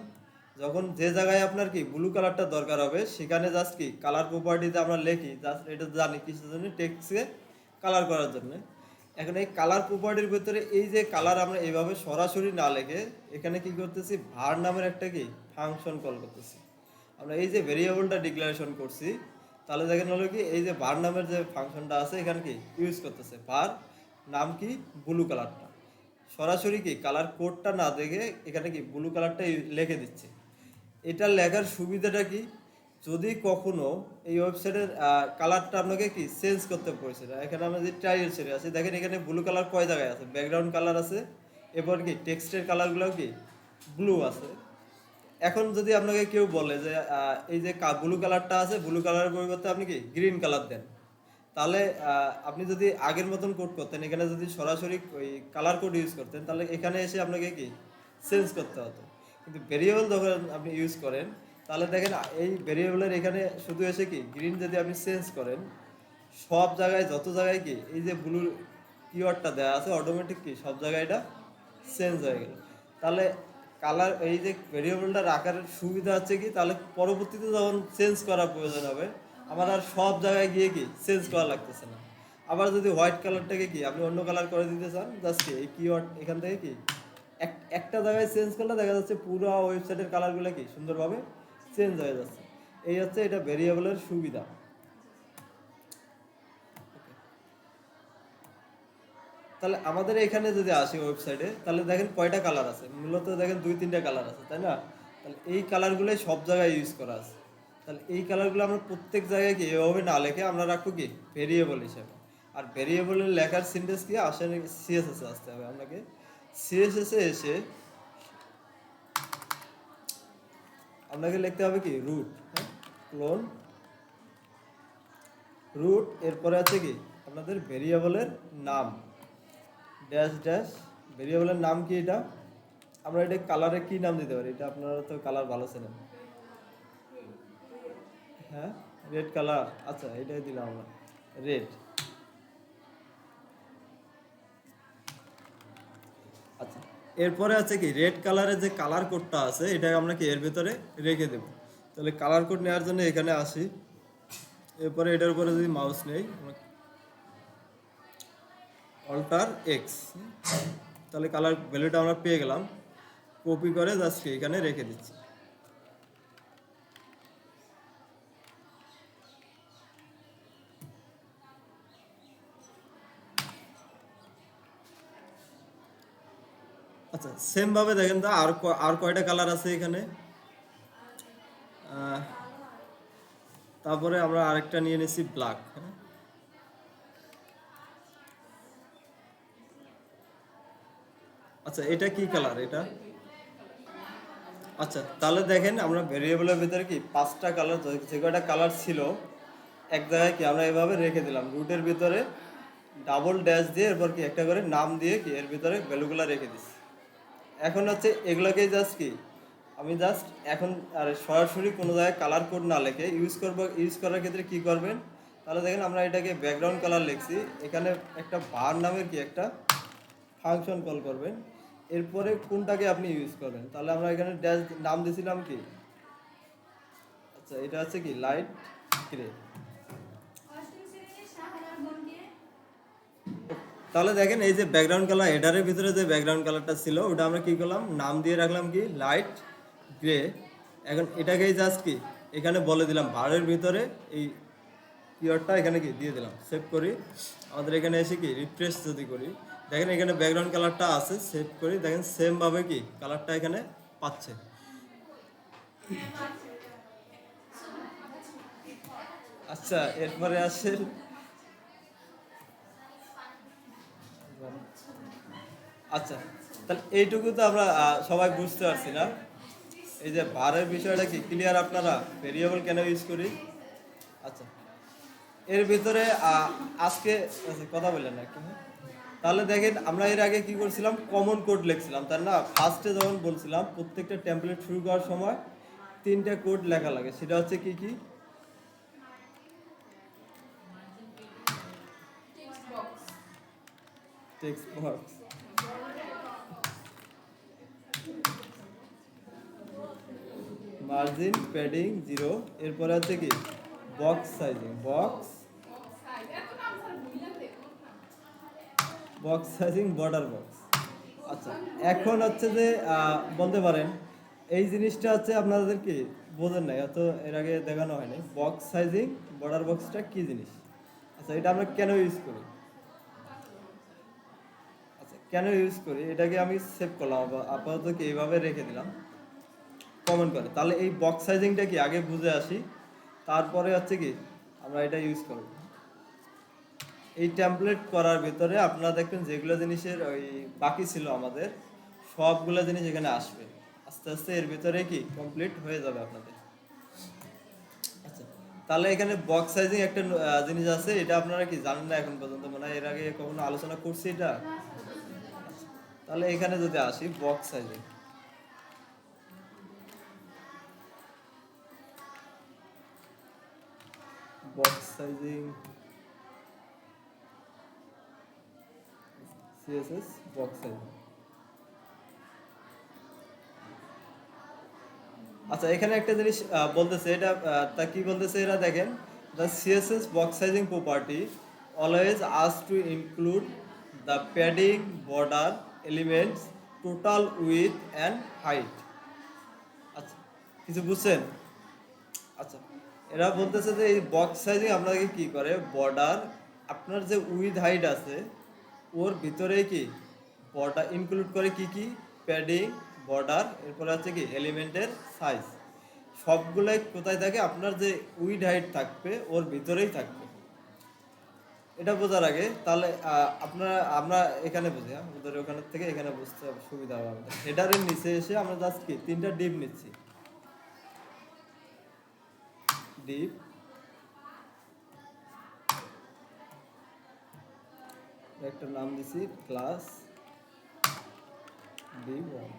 যখন যে জায়গায় আপনার কি ব্লু কালারটা দরকার হবে সেখানে জাস্ট কি কালার প্রপার্টিতে আমরা লিখি, জাস্ট এটা জানি কিসের জন্য, টেক্সটকে কালার করার জন্য। এখন এই কালার প্রপার্টির ভিতরে এই যে কালার আমরা এইভাবে সরাসরি না লিখে এখানে কি করতেছি, ভার নামের একটা কি ফাংশন কল করতেছি। আমরা এই যে ভেরিয়েবলটা ডিক্লারেশন করছি, তাহলে দেখেন হলো কি এই যে ভার নামের যে ফাংশনটা আছে এখানে কি ইউজ করতেছে, ভার নাম কি ব্লু কালারটা, সরাসরি কি কালার কোডটা না দেখে এখানে কি ব্লু কালারটা লিখে দিচ্ছে। এটা লেখার সুবিধাটা কি, যদি কখনো এই ওয়েবসাইটের কালারটা আপনাকে কি চেঞ্জ করতে পড়ছে না, এখানে আমরা যে ট্রায়াল ছেড়ে আছে দেখেন এখানে ব্লু কালার কয় জায়গায় আছে, ব্যাকগ্রাউন্ড কালার আছে, এরপর কি টেক্সটের কালারগুলো কি ব্লু আছে। এখন যদি আপনাকে কেউ বলে যে এই যে ব্লু কালারটা আছে, ব্লু কালারের পরিবর্তে আপনি কি গ্রিন কালার দেন, তাহলে আপনি যদি আগের মতন কোড করতেন, এখানে যদি সরাসরি ওই কালার কোড ইউজ করতেন, তাহলে এখানে এসে আপনাকে কি চেঞ্জ করতে হতো। কিন্তু ভেরিয়েবল যখন আপনি ইউজ করেন, তাহলে দেখেন এই ভেরিয়েবলের এখানে শুধু এসে কি গ্রিন যদি আপনি চেঞ্জ করেন, সব জায়গায় যত জায়গায় কি এই যে ব্লু কিওয়ার্ডটা দেওয়া আছে অটোমেটিক কি সব জায়গায় এটা চেঞ্জ হয়ে গেল। তাহলে কালার এই যে ভেরিয়েবলটা রাখার সুবিধা হচ্ছে কি, তাহলে পরবর্তীতে যখন চেঞ্জ করার প্রয়োজন হবে আমার আর সব জায়গায় গিয়ে কি চেঞ্জ করা লাগতেছে না। আবার যদি হোয়াইট কালারটাকে কি আপনি অন্য কালার করে দিতে চান, জাস্ট কি এই কিওয়ার্ড এখান থেকে কি একটা জায়গায় চেঞ্জ করলে দেখা যাচ্ছে পুরো ওয়েবসাইটের কালারগুলো কি সুন্দরভাবে চেঞ্জ হয়ে যাচ্ছে। এই হচ্ছে এটা ভেরিয়েবলের সুবিধা। তাহলে আমাদের এখানে যদি আসি ওয়েবসাইটে, তাহলে দেখেন কয়টা কালার আছে, মূলত দেখেন 2-3টা কালার আছে, তাই না? তাহলে এই কালারগুলোই সব জায়গায় ইউজ করা আছে। তাহলে এই কালারগুলো আমরা প্রত্যেক জায়গায় কি এভাবে না লিখে আমরা রাখবো কি ভেরিয়েবল হিসেবে। আর ভেরিয়েবলের লেখার সিনট্যাক্স কি আসলে সিএসএস এ আসতে হবে আপনাকে। সিএসএস এ এসে আপনাকে লিখতে হবে কি রুট, হ্যাঁ, ক্লোন রুট, এরপরে আছে কি আপনাদের ভেরিয়েবলের নাম ড্যাশ ড্যাশ, ভেরিয়েবলের নাম কি এটা, আমরা এটা কালারে কি নাম দিতে পারি, এটা আপনারা তো কালার ভালো চেনেন, হ্যাঁ রেড কালার, আচ্ছা এটাই দিলাম আমরা রেড। আচ্ছা, এরপরে আছে কি রেড কালারের যে কালার কোডটা আছে এটা আমরা কি এর ভিতরে রেখে দেব। তাহলে কালার কোড নেওয়ার জন্য এখানে আসি, এরপরে এটার উপরে যদি মাউস নেই অল্টার এক্স, তাহলে কালার ভ্যালুটা আমরা পেয়ে গেলাম। কপি করে জাস্ট এখানে রেখে দিচ্ছি। আচ্ছা, সেম ভাবে দেখেন তো আর কয়টা কালার আছে এখানে, তারপরে আমরা আরেকটা নিয়ে নিছি ব্ল্যাক। আচ্ছা এটা কি কালার এটা? আচ্ছা তাহলে দেখেন আমরা ভেরিয়েবলের ভিতরে কি 5টা কালার, যে কয়টা কালার ছিল এক জায়গায় কি আমরা এভাবে রেখে দিলাম রুটের ভিতরে, ডাবল ড্যাশ দিয়ে এরপর কি একটা করে নাম দিয়ে কি এর ভিতরে ভ্যালুগুলো রেখে দিচ্ছি। এখন হচ্ছে এগুলোকেই জাস্ট কি আমি জাস্ট এখন আর সরাসরি কোনো জায়গায় কালার কোড না লিখে ইউজ করার ক্ষেত্রে কি করবেন, তাহলে দেখেন আমরা এটাকে ব্যাকগ্রাউন্ড কালার লিখছি, এখানে একটা বার নামের কি একটা ফাংশন কল করবেন, এরপরে কোনটাকে আপনি ইউজ করবেন, তাহলে আমরা এখানে ড্যাশ নাম দিয়েছিলাম কি, আচ্ছা এটা হচ্ছে কি লাইট গ্রে। তাহলে দেখেন এই যে ব্যাকগ্রাউন্ড কালার হেডারের ভিতরে যে ব্যাকগ্রাউন্ড কালারটা ছিল ওটা আমরা কি করলাম নাম দিয়ে রাখলাম কি লাইট গ্রে। এখন এটাকেই জাস্ট কি এখানে বলে দিলাম বারের ভিতরে এই কিওয়ার্ডটা এখানে কি দিয়ে দিলাম, সেভ করি। আমাদের এখানে এসে কি রিফ্রেশ যদি করি দেখেন এখানে ব্যাকগ্রাউন্ড কালারটা আছে, সেভ করি দেখেন সেম ভাবে কি কালারটা এখানে পাচ্ছে। আচ্ছা এরপরে আসে, আচ্ছা তাহলে এইটুকু তো আমরা সবাই বুঝতে পারছি না, এই যে ভারের বিষয়টা কি ক্লিয়ার আপনারা, ভেরিয়েবল কেন ইউজ করি। আচ্ছা এর ভিতরে আজকে আচ্ছা, কথা বললেন না একটু, তাহলে দেখেন আমরা এর আগে কি করছিলাম কমন কোড লিখছিলাম তাই না, ফার্স্টে যখন বলছিলাম প্রত্যেকটা টেমপ্লেট শুরু করার সময় 3টা কোড লেখা লাগে, সেটা হচ্ছে কি কি, টেক্সট বক্স, মার্জিন প্যাডিং 0, এরপরে হচ্ছে কি box sizing, box sizing border box. আচ্ছা এখন হচ্ছে যে বলতে পারেন এই জিনিসটা হচ্ছে আপনাদের কি বোঝেন নাই, অত এর আগে দেখানো হয়নি বক্স সাইজিং বর্ডার বক্সটা কি জিনিস। আচ্ছা এটা আমরা কেন ইউজ করি, আচ্ছা কেন ইউজ করি এটাকে আমি সেভ করলাম, আপাতত কি এইভাবে রেখে দিলাম কমেন্ট করে। তাহলে এই বক্স সাইজিংটা কি আগে বুঝে আসি, তারপরে হচ্ছে কি আমরা এটা ইউজ করব। এই টেমপ্লেট করার ভিতরে আপনারা দেখবেন যেগুলো জিনিসের ওই বাকি ছিল আমাদের সবগুলো জিনিস এখানে আসবে, আস্তে আস্তে এর ভিতরে কি কমপ্লিট হয়ে যাবে আপনাদের। আচ্ছা তাহলে এখানে বক্স সাইজিং একটা জিনিস আছে, এটা আপনারা কি জানেন না এখন পর্যন্ত, মানে এর আগে কখনো আলোচনা করছি এটা। তাহলে এখানে যদি আসি box sizing, box sizing CSS box sizing. আচ্ছা এখানে একটা জিনিস বলতেছে, এটা তা কি বলতেছে এরা দেখেন, the CSS box sizing property always ask two include the padding border elements total with and height. আচ্ছা কিছু বুঝছেন? আচ্ছা এরা বলতেছে যে এই বক্স সাইজিং আপনাকে কি করে বর্ডার আপনার যে উইথ হাইট আছে ওর ভিতরে কি বর্ডার ইনক্লুড করে কি কি প্যাডিং বর্ডার, এরপরে আছে কি এলিমেন্টের সাইজ, সবগুলাই কোথায় থাকে আপনার যে উইথ হাইট থাকবে ওর ভিতরেই থাকবে। এটা বোঝার আগে তাহলে আপনারা আমরা এখানে বুঝি, হ্যাঁ ওদের ওখানে থেকে এখানে বুঝতে সুবিধা হবে আমাদের। হেডারের নিচে এসে আমরা জাস্ট কি 3টা ডিপ নিচ্ছি, ডিপ একটা নাম দিছি ক্লাস D1,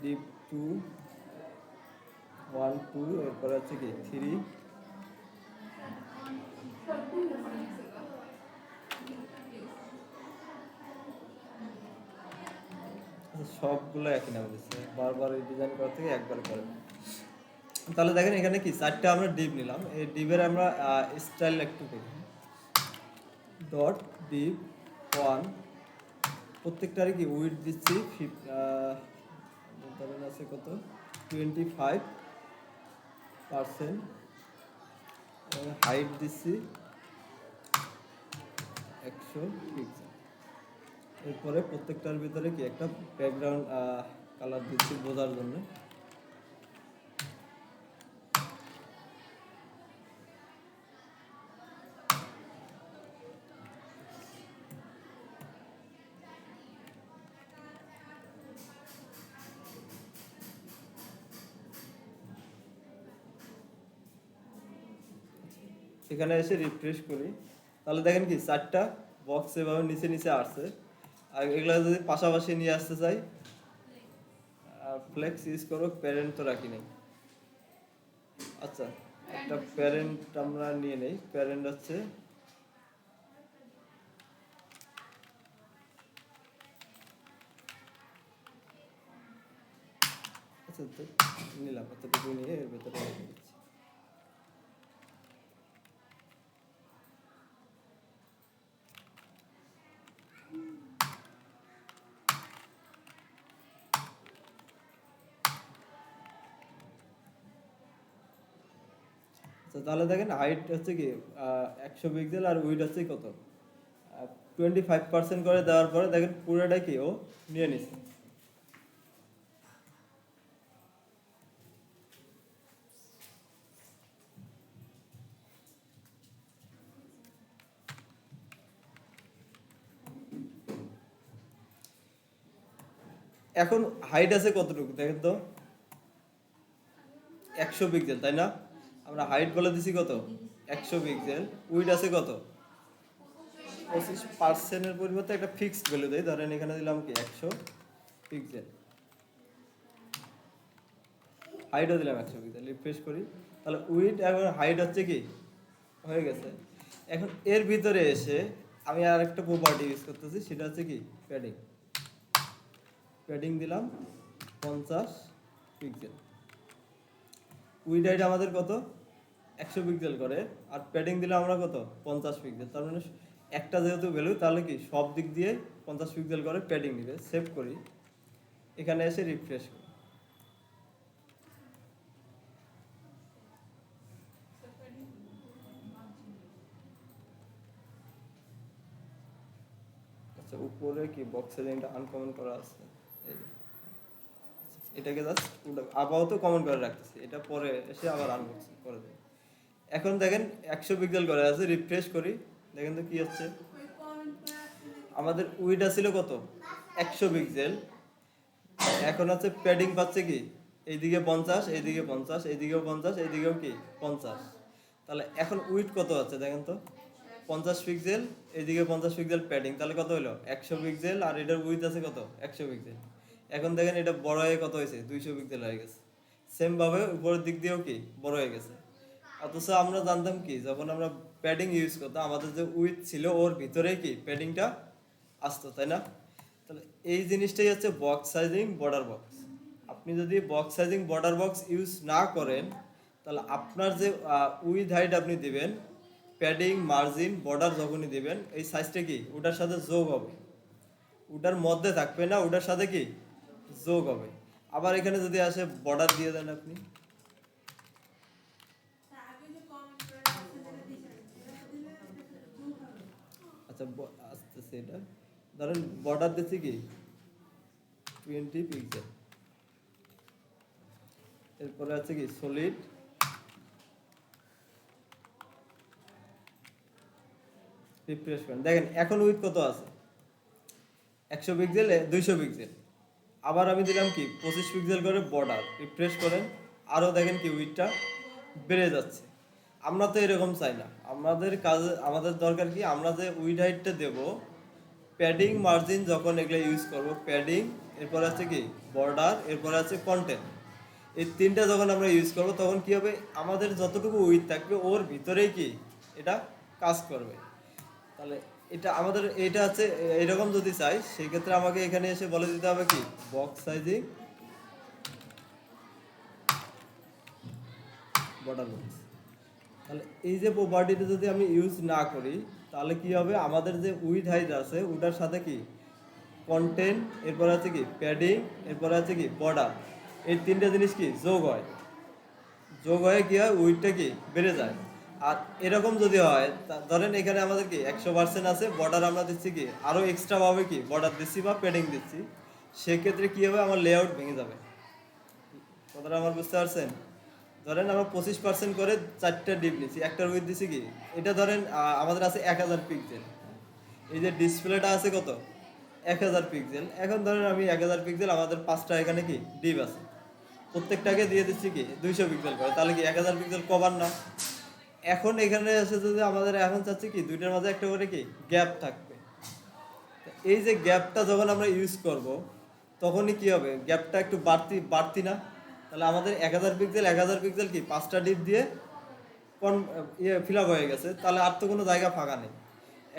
ডিপ 2 1 2, এরপর আছে কি 3, সবগুলো একই নাম দিচ্ছে, বারবার এই ডিজাইন করার থেকে একবার করে। তাহলে দেখেন এখানে কি 4টা আমরা ডিপ নিলাম, এই ডিপের আমরা স্টাইল একটু করি, ডট ডিপ 1, প্রত্যেকটারই কি উইথ দিচ্ছি আছে কত 25%, হাইট দিচ্ছি 100 পিক্সেল। এরপরে প্রত্যেকটার ভিতরে কি একটা ব্যাকগ্রাউন্ড কালার দিচ্ছি বোঝার জন্য। এখানে এসে রিফ্রেশ করি, তাহলে দেখেন কি 4টা বক্স এভাবে নিচে নিচে আসছে। আর এগুলো যদি পাশাপাশি নিয়ে আসতে চাই, ফ্লেক্স ইউজ করো, প্যারেন্ট তো রাখি নাই। আচ্ছা, একটা প্যারেন্ট আমরা নিয়ে নেই। প্যারেন্ট হচ্ছে আচ্ছা তো নিলাম, এতটুকু নিয়ে এর ভেতরে রেখে দিচ্ছি। আচ্ছা, তাহলে দেখেন হাইট হচ্ছে কি 100 পিক্সেল আর উইড হচ্ছে কত 25% করে দেওয়ার পরে দেখেন পুরোটা কি ও নিয়ে নিচ্ছে। এখন হাইট আছে কতটুকু দেখেন তো, 100 পিক্সেল, তাই না? আমরা হাইট বলে দিছি কত 100 পিক্সেল, উইড আছে কত 25%-এর পরিবর্তে একটা ফিক্সড ভ্যালু দেই, ধরেন এখানে দিলাম কি 100 পিক্সেল, হাইটও দিলাম 100 পিক্সেল। রিফ্রেশ করি, তাহলে উইড এবং হাইট হচ্ছে কি হয়ে গেছে। এখন এর ভিতরে এসে আমি আর একটা প্রপার্টি ইউজ করতেছি, সেটা হচ্ছে কি প্যাডিং। প্যাডিং দিলাম 50 পিক্সেল। উইড হাইট আমাদের কত 100 পিক্সেল করে, আর প্যাডিং দিলে আমরা কত 50 পিক্সেল। তার মানে একটা যেহেতু ভ্যালু, তাহলে কি সব দিক দিয়ে 50 পিক্সেল করে প্যাডিং দিবে। সেভ করি, এখানে এসে রিফ্রেশ করি। আচ্ছা, উপরে কি বক্স সেটিংটা আনকমন করা আছে, এটাকে জাস্ট আপাতত কমন করে রাখতেছি, এটা পরে এসে আবার আনবক্সিং করে দেব। এখন দেখেন 100 পিক্সেল করে আছে, রিফ্রেশ করি, দেখেন তো কি হচ্ছে। আমাদের উইডটা ছিল কত 100 পিক্সেল, এখন হচ্ছে প্যাডিং পাচ্ছে কি এইদিকে 50, এইদিকে 50, এইদিকেও 50, এইদিকেও কি 50। তাহলে এখন উইড কত আছে দেখেন তো, 50 পিক্সেল, এইদিকে 50 পিক্সেল প্যাডিং, তাহলে কত হলো 100 পিক্সেল, আর এটার উইড আছে কত 100 পিক্সেল। এখন দেখেন এটা বড় হয়ে কত হয়েছে 200 পিক্সেল হয়ে গেছে। সেম ভাবে উপরের দিক দিয়েও কি বড় হয়ে গেছে। অথচ আমরা জানতাম কি, যখন আমরা প্যাডিং ইউজ করতাম আমাদের যে উইড ছিল ওর ভিতরে কি প্যাডিংটা আসতো, তাই না? তাহলে এই জিনিসটাই হচ্ছে বক্স সাইজিং বর্ডার বক্স। আপনি যদি box sizing border box use না করেন, তাহলে আপনার যে উইথ হাইট আপনি দিবেন, প্যাডিং মার্জিন বর্ডার যখনই দিবেন, এই সাইজটা কি ওটার সাথে যোগ হবে, ওটার মধ্যে থাকবে না, ওটার সাথে কি যোগ হবে। আবার এখানে যদি আসে বর্ডার দিয়ে দেন আপনি, আচ্ছা আসতেছে এটা, ধরেন বর্ডার দিচ্ছি কি 20 পিক্সেল, এরপরে আছে কি সলিড, রিফ্রেশ করেন, দেখেন এখন উইথ কত আছে 100 পিক্সেল 200 পিক্সেল। আবার আমি দিলাম কি 25 পিক্সেল করে বর্ডার, রিফ্রেশ করেন, আরও দেখেন কি উইথটা বেড়ে যাচ্ছে। আমরা তো এরকম চাই না, আমাদের কাজে আমাদের দরকার কি, আমরা যে উইড হাইটটা দেবো, প্যাডিং মার্জিন যখন এগুলো ইউজ করব, প্যাডিং, এরপরে আছে কি বর্ডার, এরপরে আছে কন্টেন্ট, এই তিনটা যখন আমরা ইউজ করব তখন কি হবে, আমাদের যতটুকু উইথ থাকবে ওর ভিতরেই কি এটা কাজ করবে। তাহলে এটা আমাদের এটা আছে এরকম যদি চাই, সেই ক্ষেত্রে আমাকে এখানে এসে বলে দিতে হবে কি বক্স সাইজিং বর্ডার বক্স। তাহলে এই যে প্রপার্টিটা যদি আমি ইউজ না করি, তাহলে কি হবে, আমাদের যে উইথ হাইট আছে ওটার সাথে কি কন্টেন্ট, এরপর আছে কি প্যাডিং, এরপর আছে কি বর্ডার, এই তিনটা জিনিস কি যোগ হয়, যোগ হয়ে কি হয় উইথটা কি বেড়ে যায়। আর এরকম যদি হয় ধরেন এখানে আমাদের কি 100% আছে, বর্ডার আমরা দিচ্ছি কি আরো এক্সট্রা ভাবে কি বর্ডার দিচ্ছি বা প্যাডিং দিচ্ছি, সেক্ষেত্রে কি হবে, আমার লেআউট ভেঙে যাবে। কথাটা আমার বুঝতে পারছেন? ধরেন আমরা 25% করে 4টা ডিপ নিচ্ছি, একটার উইথ দিচ্ছি কি, এটা ধরেন আমাদের আছে 1000 পিক্সেল। এই যে ডিসপ্লেটা আছে কত, 1000 পিক্সেল। এখন ধরেন আমি 1000 পিক্সেল, আমাদের 5টা এখানে কি ডিপ আছে, প্রত্যেকটাকে দিয়ে দিচ্ছি কি 200 পিক্সেল করে, তাহলে কি 1000 পিক্সেল কভার না? এখন এখানে এসে যদি আমাদের এখন চাচ্ছি কি দুইটার মাঝে একটা করে কি গ্যাপ থাকবে। এই যে গ্যাপটা যখন আমরা ইউজ করব, তখনই কি হবে, গ্যাপটা একটু বাড়তি বাড়তি না? তাহলে আমাদের 1000 পিক্সেল কি 5টা ডিপ দিয়ে ফিল আপ হয়ে গেছে, তাহলে আর তো কোনো জায়গা ফাঁকা নেই।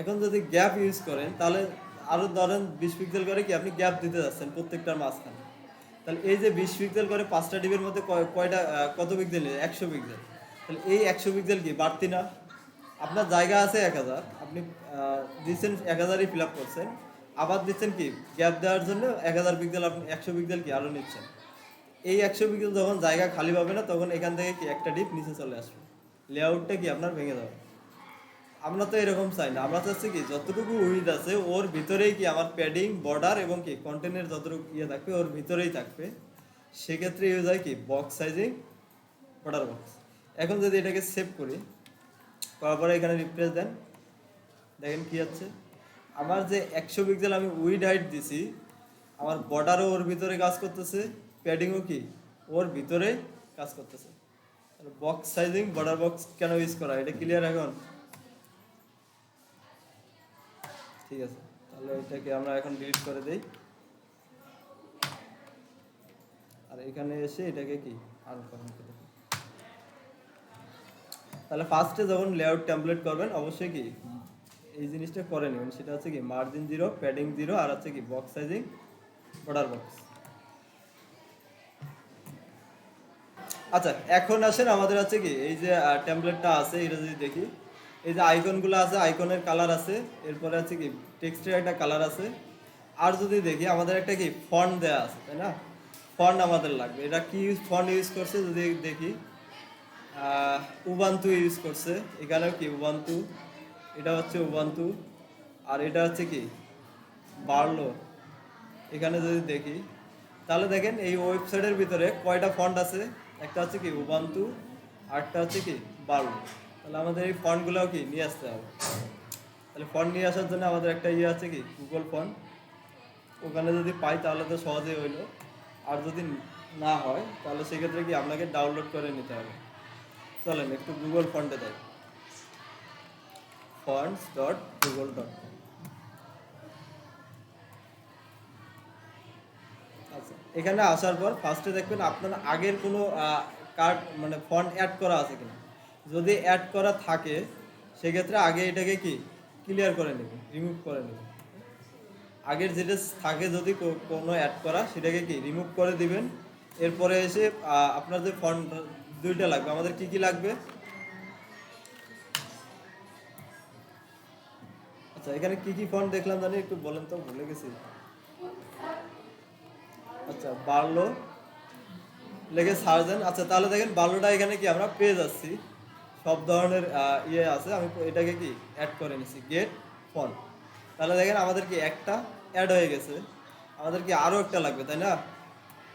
এখন যদি গ্যাপ ইউজ করেন, তাহলে আরো ধরেন 20 পিক্সেল করে কি আপনি গ্যাপ দিতে যাচ্ছেন প্রত্যেকটার মাঝখানে। তাহলে এই যে 20 পিক্সেল করে 5টা ডিবের মধ্যে কয়টা কত পিক্সেল, 100 পিক্সেল। তাহলে এই 100 পিক্সেল কি বাড়তি না? আপনার জায়গা আছে 1000, আপনি দিচ্ছেন 1000ই ফিল আপ করছেন, আবার দিচ্ছেন কি গ্যাপ দেওয়ার জন্য 1000 পিক্সেল, আপনি 100 পিক্সেল কি আরো নিচ্ছেন। এই 100 পিক্সেল যখন জায়গা খালি পাবে না, তখন এখান থেকে কি একটা ডিপ নিচে চলে আসবে, লেআউটটা কি আপনার ভেঙে যাবে। আমরা তো এরকম চাই না, আমরা চাচ্ছি কি যতটুকু উইথ আছে ওর ভিতরেই কি আমার প্যাডিং বর্ডার এবং কি কন্টেন্টের যতটুকু থাকবে ওর ভিতরেই থাকবে। সেক্ষেত্রে ইউজ হয় কি বক্স সাইজিং, বর্ডার বক্স। এখন যদি এটাকে সেভ করি, করার পরে এখানে রিফ্রেশ দেন, দেখেন কি হচ্ছে, আমার যে 100 পিক্সেল আমি উইড হাইট দিছি, আমার বর্ডারও ওর ভিতরে কাজ করতেছে, প্যাডিংও কি ওর ভিতরেই কাজ করতেছে। বক্স সাইজিং, বর্ডার বক্স কেন ইউজ করা, এটা ক্লিয়ার এখন? ঠিক আছে, তাহলে এটাকে আমরা এখন ডিলিট করে দেই, আর এখানে এসে এটাকে কি আনকমেন্ট করে দিই। তাহলে ফার্স্টে যখন লেআউট টেমপ্লেট করবেন, অবশ্যই কি এই জিনিসটা করে নেবেন, সেটা হচ্ছে কি মার্জিন 0, প্যাডিং 0, আর হচ্ছে কি বক্স সাইজিং, বর্ডার বক্স। আচ্ছা, এখন আসেন আমাদের আছে কি এই যে টেমপ্লেটটা আছে, এটা যদি দেখি, এই যে আইকনগুলো আছে, আইকনের কালার আছে, এরপরে আছে কি টেক্সটের একটা কালার আছে, আর যদি দেখি আমাদের একটা কি ফন্ট দেয়া আছে, তাই না? ফন্ট আমাদের লাগবে, এটা কি ফন্ট ইউজ করছে যদি দেখি, উবান্টু ইউজ করছে, এখানেও কি উবান্টু, এটা হচ্ছে উবান্টু, আর এটা হচ্ছে কি বার্লো। এখানে যদি দেখি, তাহলে দেখেন এই ওয়েবসাইটের ভিতরে কয়টা ফন্ট আছে, একটা হচ্ছে কি উবান্টু, আরটা হচ্ছে কি বার্লো। তাহলে আমাদের এই ফন্টগুলোও কি নিয়ে আসতে হবে। তাহলে ফন্ট নিয়ে আসার জন্য আমাদের একটা ইয়ে আছে কি গুগল ফন্ট, ওখানে যদি পাই তাহলে তো সহজেই হইলো, আর যদি না হয় তাহলে সেক্ষেত্রে কি আপনাকে ডাউনলোড করে নিতে হবে। চলেন একটু গুগল ফন্টে যাই, fonts.google.com। আচ্ছা, এখানে আসার পর ফার্স্টে দেখবেন আপনার আগের কোনো কার্ড মানে ফন্ট অ্যাড করা আছে কিনা। যদি অ্যাড করা থাকে, সেক্ষেত্রে আগে এটাকে কি ক্লিয়ার করে নেবেন, রিমুভ করে নেবেন। আগের যেটা থাকে যদি কোনো অ্যাড করা, সেটাকে কি রিমুভ করে দিবেন। এরপরে এসে আপনার যে ফন্ট দুইটা লাগবে, আমাদের কি কি লাগবে, আচ্ছা এখানে কি কি ফন্ট দেখলাম জানি, একটু বলেন তো, ভুলে গেছি। আচ্ছা বার্লো লেগে সার্চ দেন। আচ্ছা তাহলে দেখেন বার্লোটা এখানে কি আমরা পেয়ে যাচ্ছি, সব ধরনের ইয়ে আছে। আমি এটাকে কি অ্যাড করে নিছি, গেট ফন্ট। তাহলে দেখেন আমাদের কি একটা অ্যাড হয়ে গেছে, আমাদের কি আরও একটা লাগবে, তাই না?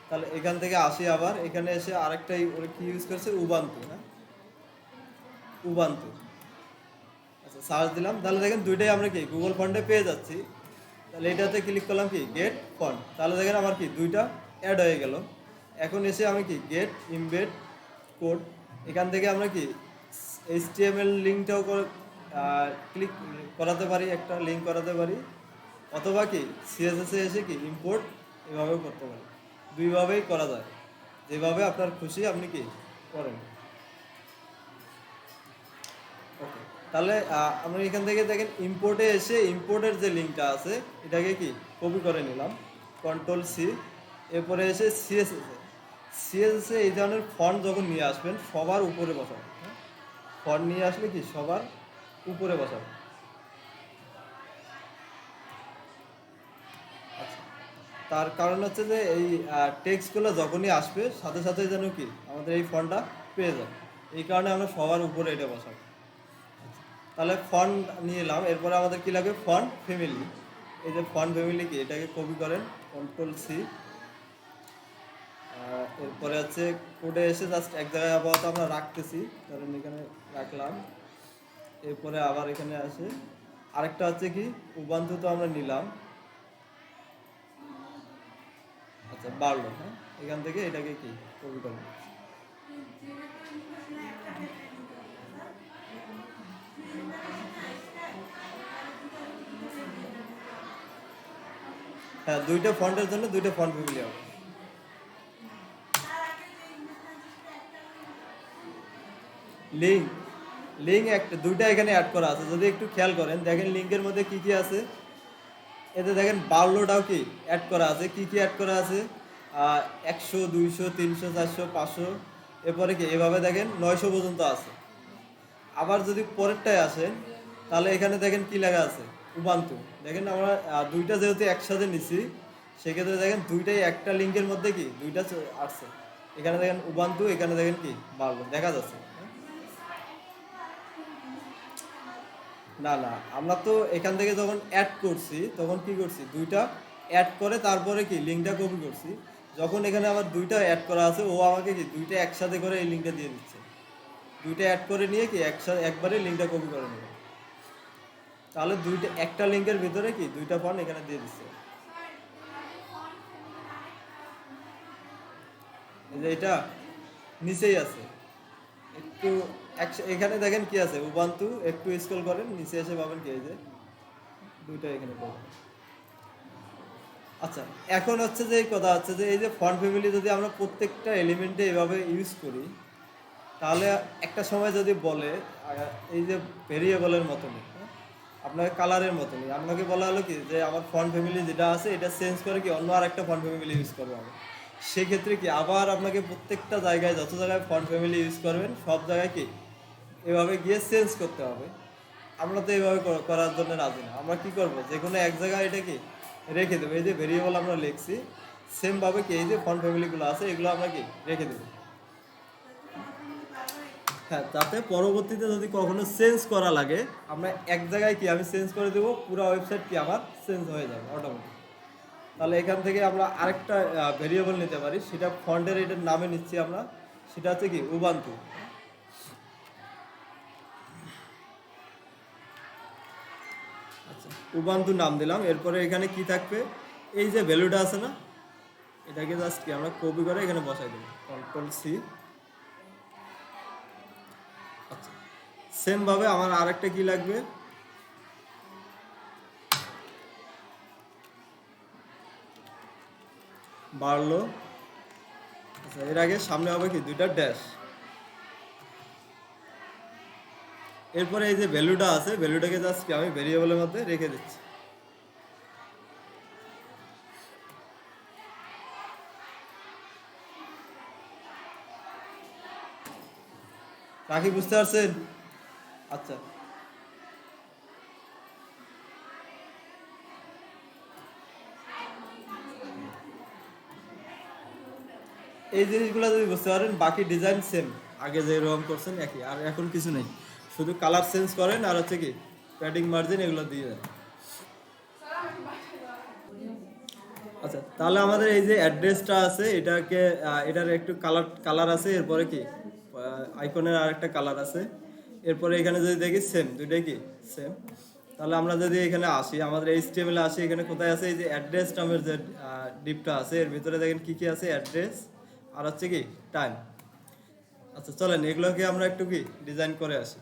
তাহলে এখান থেকে আসি, আবার এখানে এসে আরেকটা ওরা কি ইউজ করছে, উবান্টু, হ্যাঁ উবান্টু। আচ্ছা সার্চ দিলাম, তাহলে দেখেন দুইটাই আমরা কি গুগল ফন্টে পেয়ে যাচ্ছি। তাহলে এটাতে ক্লিক করলাম কি গেট ফন্ট, তাহলে দেখেন আমার কি দুইটা অ্যাড হয়ে গেল। এখন এসে আমি কি গেট ইমবেড কোড, এখান থেকে আমরা কি HTML লিঙ্কটাও ক্লিক করাতে পারি, একটা লিঙ্ক করাতে পারি, অথবা কি CSS এ এসে কি ইম্পোর্ট এভাবেও করতে পারি। দুইভাবেই করা যায়, যেভাবে আপনার খুশি আপনি কি করেন। ওকে, তাহলে আমরা এখান থেকে দেখেন ইম্পোর্টে এসে ইম্পোর্টের যে লিঙ্কটা আছে এটাকে কি কপি করে নিলাম, Ctrl+C। এরপরে এসে CSS এ এই ধরনের ফন্ট যখন নিয়ে আসবেন সবার উপরে বসাবেন, হ্যাঁ? ফন্ট নিয়ে আসলে কি সবার উপরে বসাবেন। আচ্ছা, তার কারণ হচ্ছে যে এই টেক্সটগুলো যখনই আসবে সাথে সাথে যেন কি আমাদের এই ফন্টটা পেয়ে যায়, এই কারণে আমরা সবার উপরে এটা বসাবো। তাহলে ফন্ট নিয়ে এলাম, এরপরে আমাদের কি লাগবে ফন্ট ফ্যামিলি। এই যে ফন্ট ফ্যামিলি কি এটাকে কপি করেন Ctrl+C, এরপরে হচ্ছে কোডে এসে জাস্ট এক জায়গায় আপাতত আমরা রাখতেছি, কারণ এখানে রাখলাম। এরপরে আবার এখানে আসে আরেকটা হচ্ছে কি উবান্টু তো আমরা নিলাম, আচ্ছা বাড়লো, হ্যাঁ এখান থেকে এটাকে কি কপি করবো। হ্যাঁ দুইটা ফন্টের জন্য দুইটা ফন্ট ফ্যামিলি হবে। লিঙ্ক লিঙ্ক একটা দুইটা এখানে অ্যাড করা আছে, যদি একটু খেয়াল করেন দেখেন লিঙ্কের মধ্যে কি কি আছে। এতে দেখেন বার্লোটাও কি অ্যাড করা আছে, কি কি অ্যাড করা আছে 100 200 300 400 500, এরপরে কি এভাবে দেখেন 900 পর্যন্ত আছে। আবার যদি পরেরটায় আসেন তাহলে এখানে দেখেন কি লেখা আছে উবান্টু। দেখেন আমরা দুইটা যেহেতু একসাথে নিছি সেক্ষেত্রে দেখেন দুইটাই একটা লিঙ্কের মধ্যে কি দুইটা আসছে। এখানে দেখেন উবান্টু, এখানে দেখেন কি বার্লো দেখা যাচ্ছে। না না, আমরা তো এখান থেকে যখন অ্যাড করছি তখন কি করছি দুইটা অ্যাড করে তারপরে কি লিঙ্কটা কপি করছি। যখন এখানে আবার দুইটা অ্যাড করা আছে ও আমাকে কি দুইটা একসাথে করে এই লিঙ্কটা দিয়ে দিচ্ছে, দুইটা অ্যাড করে নিয়ে কি একসাথে একবারে লিঙ্কটা কপি করে নেবে। তাহলে দুইটা একটা লিঙ্কের ভিতরে কি দুইটা ফন্ট এখানে দিয়ে দিচ্ছে। এই যে এটা নিচেই আছে একটু এখানে দেখেন কি আছে উবান্টু, একটু স্ক্রল করেন নিচে এসে পাবেন কি এই যে দুইটা এখানে পাবেন। আচ্ছা এখন হচ্ছে যে এই কথা হচ্ছে যে এই যে ফন্ট ফ্যামিলি যদি আমরা প্রত্যেকটা এলিমেন্টে এভাবে ইউজ করি তাহলে একটা সময় যদি বলে এই যে ভেরিয়েবলের মতনই আপনাকে কালারের মতনই আপনাকে বলা হলো কি যে আমার ফন্ট ফ্যামিলি যেটা আছে এটা চেঞ্জ করে কি অন্য আর একটা ফন্ট ফ্যামিলি ইউজ করবো আমি, সেক্ষেত্রে কি আবার আপনাকে প্রত্যেকটা জায়গায় যত জায়গায় ফন্ট ফ্যামিলি ইউজ করবেন সব জায়গায় কি এভাবে গিয়ে চেঞ্জ করতে হবে। আমরা তো এইভাবে করার জন্য রাজি না, আমরা কি করব যে কোনো এক জায়গায় এটা কি রেখে দেবো। এই যে ভেরিয়েবল আমরা লিখছি সেমভাবে কি এই যে ফন্ট ফ্যামিলিগুলো আছে এগুলো আমরা কি রেখে দেবো, হ্যাঁ যাতে পরবর্তীতে যদি কখনো চেঞ্জ করা লাগে আমরা এক জায়গায় কি আমি চেঞ্জ করে দেবো, পুরো ওয়েবসাইট কি আবার চেঞ্জ হয়ে যাবে অটোমেটিক। তাহলে এখান থেকে আমরা আরেকটা ভেরিয়েবল নিতে পারি, সেটা ফন্টের এটার নামে নিচ্ছি আমরা, সেটা হচ্ছে কি উবান্টু। আচ্ছা উবান্টু নাম দিলাম, এরপরে এখানে কি থাকবে এই যে ভ্যালুটা আছে না এটাকে জাস্ট কি আমরা কপি করে এখানে বসাই দেবো Ctrl+C। আচ্ছা সেম ভাবে আমার আরেকটা কি লাগবে বাড়লো। আচ্ছা এর আগে সামনে হবে কি দুইটা ড্যাশ, এরপরে এই যে ভ্যালুটা আছে ভ্যালুটাকে জাস্ট কি আমি ভেরিয়েবলের মধ্যে রেখে দিচ্ছি। বাকি বুঝতে পারছেন? আচ্ছা এই জিনিসগুলো যদি বুঝতে পারেন বাকি ডিজাইন সেম, আগে যে রকম করছেন একই, আর এখন কিছু নেই, শুধু কালার চেঞ্জ করেন আর হচ্ছে কি প্যাডিং মার্জিন এগুলো দিয়ে দেন। আচ্ছা তাহলে আমাদের এই যে অ্যাড্রেসটা আছে এটাকে এটার একটু কালার আছে, এরপরে কি আইকনের আর একটা কালার আছে, এরপরে এখানে যদি দেখি সেম দুইটাই কি সেম। তাহলে আমরা যদি এখানে আসি আমাদের HTML আসি, এখানে কোথায় আছে এই যে অ্যাড্রেস নামের যে ডিপটা আছে এর ভিতরে দেখেন কি কি আছে অ্যাড্রেস আর হচ্ছে কি টাইম। আচ্ছা চলেন এগুলোকে আমরা একটু কি ডিজাইন করে আসি।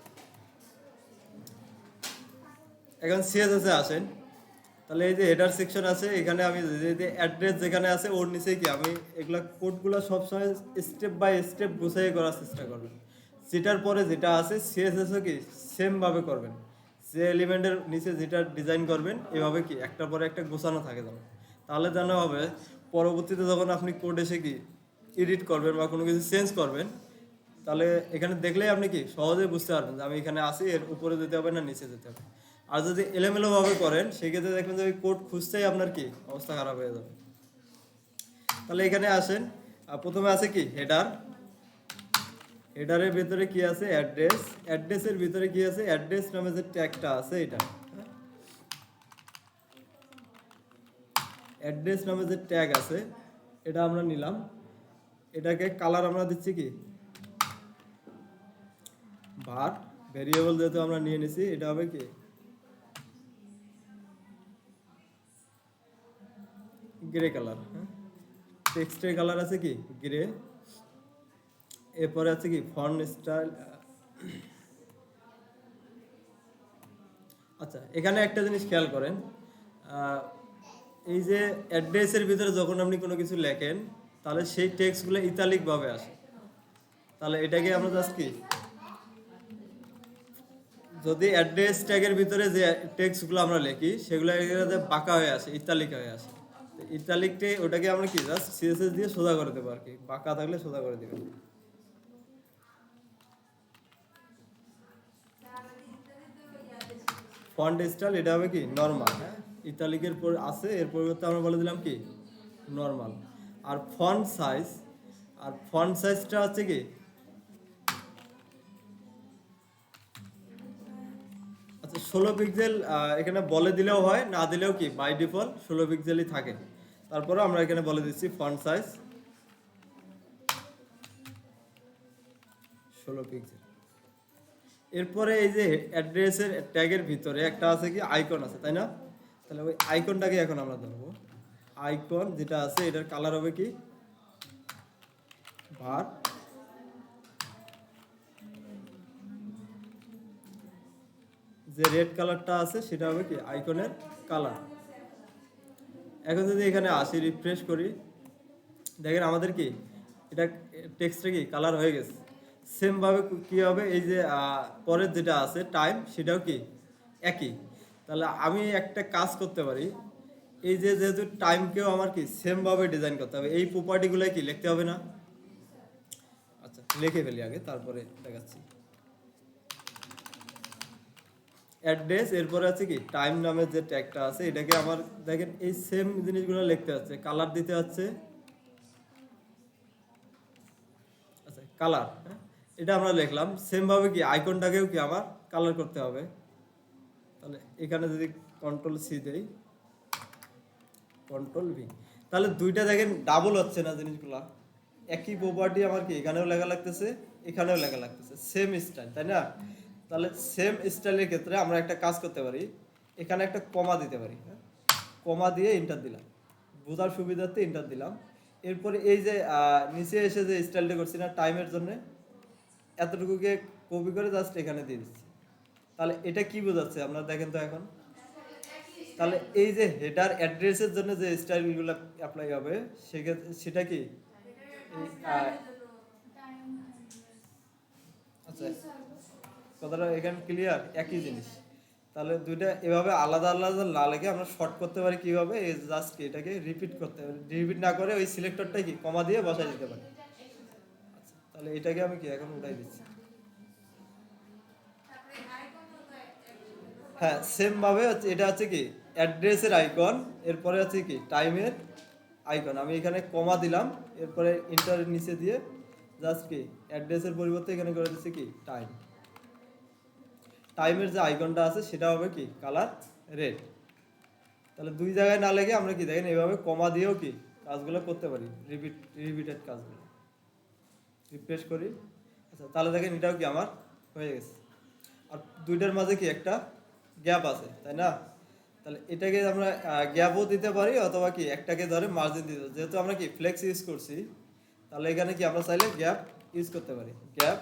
এখন CSS এ আসেন, তাহলে এই যে হেডার সেকশন আছে এখানে আমি যে অ্যাড্রেস যেখানে আছে ওর নিচে কি আমি এগুলা কোডগুলো সবসময় স্টেপ বাই স্টেপ গুছিয়ে করার চেষ্টা করবেন। যেটার পরে যেটা আছে CSS ও কি সেমভাবে করবেন, যে এলিমেন্টের নিচে যেটা ডিজাইন করবেন এভাবে কি একটার পরে একটা গোছানো থাকে যেন, তাহলে জানা হবে পরবর্তীতে যখন আপনি কোড এসে কি এডিট করবেন বা কোনো কিছু চেঞ্জ করবেন তাহলে এখানে দেখলেই আপনি কি সহজেই বুঝতে পারবেন যে আমি এখানে আসি এর উপরে যেতে হবে না নিচে যেতে হবে। আর যদি এলোমেলো ভাবে করেন সেক্ষেত্রে দেখবেন যে ওই কোড খুঁজতেই আপনার কি অবস্থা খারাপ হয়ে যাবে। তাহলে এখানে আসেন প্রথমে আছে কি হেডার, হেডারের ভিতরে কি আছে? অ্যাড্রেস। অ্যাড্রেসের ভিতরে কি আছে? অ্যাড্রেস নামে যে ট্যাগটা আছে এটা, অ্যাড্রেস নামে যে ট্যাগ আছে এটা আমরা নিলাম। এটাকে কালার আমরা দিচ্ছি কি var, ভেরিয়েবল যেহেতু আমরা নিয়ে নিছি এটা হবে কি গ্রে কালার। হ্যাঁ, টেক্সটের কালার আছে কি গ্রে। এরপরে আছে কি ফন্ট স্টাইল। আচ্ছা, এখানে একটা জিনিস খেয়াল করেন, এই যে অ্যাড্রেসের ভিতরে যখন আপনি কোনো কিছু লেখেন তাহলে সেই টেক্সটগুলো ইতালিক ভাবে আসে। তাহলে এটাকে আমরা জাস্ট কি, যদি অ্যাড্রেস ট্যাগের ভিতরে যে টেক্সটগুলো আমরা লিখি সেগুলো এখানে বাঁকা হয়ে আসে, ইতালিক হয়ে আসে। ইতালিকটে ওটাকে আমরা কি জাস্ট সিএসএস দিয়ে সোজা করে দেবো আর কি, বাঁকা থাকলে সোজা করে দেবেন। ফন্ট স্টাইল এটা হবে কি নরমাল। হ্যাঁ, ইতালিকের পর আছে, এর পরিবর্তে আমরা বলে দিলাম কি নরমাল। আর ফন্ট সাইজ, আর ফন্ট সাইজটা হচ্ছে কি, আচ্ছা 16 পিক্সেল। এখানে বলে দিলেও হয়, না দিলেও কি বাই ডিফল্ট 16 পিক্সেলই থাকে। তারপরে আমরা এখানে বলে দিচ্ছি ফন্ট সাইজ 16 পিক্সেল। এরপরে এই যে অ্যাড্রেসের ট্যাগের ভিতরে একটা আছে কি আইকন আছে, তাই না? তাহলে ওই আইকনটাকে এখন আমরা ধরবো। আইকন যেটা আছে এটার কালার হবে কি var, যে রেড কালারটা আছে সেটা হবে কি আইকনের কালার। এখন যদি এখানে আসি রিফ্রেশ করি, দেখেন আমাদের কি এটা টেক্সটটা কি কালার হয়ে গেছে। সেম ভাবে কি হবে, এই যে পরের যেটা আছে টাইম সেটাও কি একই। তাহলে আমি একটা কাজ করতে পারি, এই যে যেহেতু টাইমকেও আমার কি সেম ভাবে ডিজাইন করতে হবে, এই প্রপার্টিগুলো কি লিখতে হবে না? আচ্ছা লিখে ফেলি আগে, তারপরে দেখাচ্ছি। অ্যাড্রেস, এরপরে আছে কি টাইম নামের যে ট্যাগটা আছে এটাকে আমার দেখেন এই সেম জিনিসগুলো লিখতে হচ্ছে, কালার দিতে হচ্ছে। আচ্ছা কালার, হ্যাঁ এটা আমরা লিখলাম। সেম ভাবে কি আইকনটাকেও কি আমার কালার করতে হবে। তাহলে এখানে যদি কন্ট্রোল সি দেই, কন্ট্রোল ভি, তাহলে দুইটা দেখেন ডাবল হচ্ছে না জিনিসগুলা। একই প্রপার্টি আমার কি এখানেও লেখা লাগতেছে, এখানেও লেখা লাগতেছে, সেম স্টাইল, তাই না? তাহলে সেম স্টাইলের ক্ষেত্রে আমরা একটা কাজ করতে পারি, এখানে একটা কমা দিতে পারি। হ্যাঁ, কমা দিয়ে এন্টার দিলাম, বোঝার সুবিধার্থে এন্টার দিলাম। এরপরে এই যে নিচে এসে যে স্টাইলটা করছি না টাইমের জন্য, এতটুকুকে কপি করে জাস্ট এখানে দিয়ে দিচ্ছি। তাহলে এটা কি বোঝাচ্ছে আপনারা দেখেন তো এখন। তাহলে এই যে হেডার অ্যাড্রেসের জন্য যে স্টাইলগুলো অ্যাপ্লাই হবে সেক্ষেত্রে সেটা কি আচ্ছা কথাটা এখানে ক্লিয়ার, একই জিনিস। তাহলে দুইটা এভাবে আলাদা আলাদা না লেগে আমরা শর্ট করতে পারি কিভাবে, এই জাস্ট এটাকে রিপিট করতে পারি, রিপিট না করে ওই সিলেক্টরটাই কি কমা দিয়ে বসাই দিতে পারি। আচ্ছা তাহলে এটাকে আমি কি এখন উঠাই দিচ্ছি। হ্যাঁ সেম ভাবে হচ্ছে, এটা হচ্ছে কি অ্যাড্রেসের আইকন, এরপরে হচ্ছে কি টাইমের আইকন। আমি এখানে কমা দিলাম, এরপরে ইন্টারের নিচে দিয়ে জাস্ট কি অ্যাড্রেসের পরিবর্তে এখানে করে দিচ্ছি কি টাইম। টাইমের যে আইকনটা আছে সেটা হবে কি কালার রেড। তাহলে দুই জায়গায় না লেগে আমরা কি দেখেন এইভাবে কমা দিয়েও কি কাজগুলো করতে পারি, রিপিটেড কাজগুলো। রিফ্রেশ করি। আচ্ছা তাহলে দেখেন এটাও কি আমার হয়ে গেছে। আর দুইটার মাঝে কি একটা গ্যাপ আছে, তাই না? তাহলে এটাকে আমরা গ্যাপও দিতে পারি, অথবা কি একটাকে ধরে মার্জিন দিতে, যেহেতু আমরা কি ফ্লেক্স ইউজ করছি তাহলে এখানে কি আমরা চাইলে গ্যাপ ইউজ করতে পারি। গ্যাপ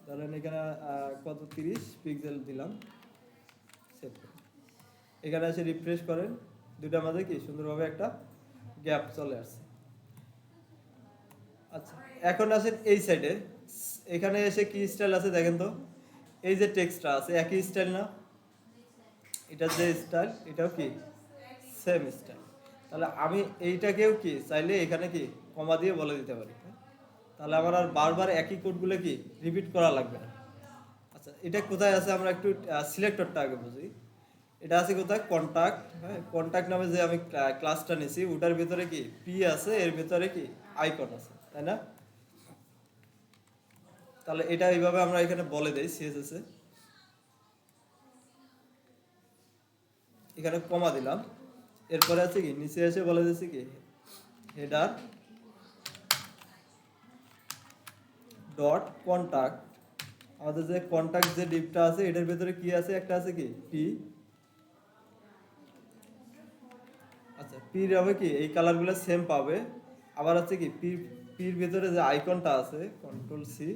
ধরেন এখানে কত 30 পিক্সেল দিলাম, সেভ করি। এখানে এসে রিফ্রেশ করেন, দুইটার মাঝে কি সুন্দরভাবে একটা গ্যাপ চলে আসছে। আচ্ছা এখন আসেন এই সাইডে, এখানে এসে কি স্টাইল আছে দেখেন তো। এই যে টেক্সটটা আছে একই স্টাইল না, এটা যে স্টাইল এটাও কি সেম স্টাইল। তাহলে আমি এইটাকেও কি চাইলে এখানে কি কমা দিয়ে বলে দিতে পারি। তাহলে আমার আর বারবার একই কোডগুলো কি রিপিট করা লাগবে না। আচ্ছা এটা কোথায় আছে আমরা একটু সিলেক্টরটা আগে বুঝি। এটা আছে কোথায় কন্টাক্ট। হ্যাঁ, কন্টাক্ট নামে যে আমি ক্লাসটা নিছি ওটার ভিতরে কি পি আছে, এর ভিতরে কি আইকন আছে, তাই না? তাহলে এটা এইভাবে আমরা এখানে বলে দেই সিএসএস এ, এখানে কমা দিলাম। এরপরে আছে কি নিচে এসে বলে দিচ্ছি কি হেডার ডট কন্টাক্ট, আমাদের যে কন্টাক্ট যে ডিপটা আছে এটার ভিতরে কি আছে, একটা আছে কি পি। আচ্ছা পির হবে কি এই কালারগুলো সেম পাবে। আবার আছে কি পির ভিতরে যে আইকনটা আছে কন্ট্রোল সি,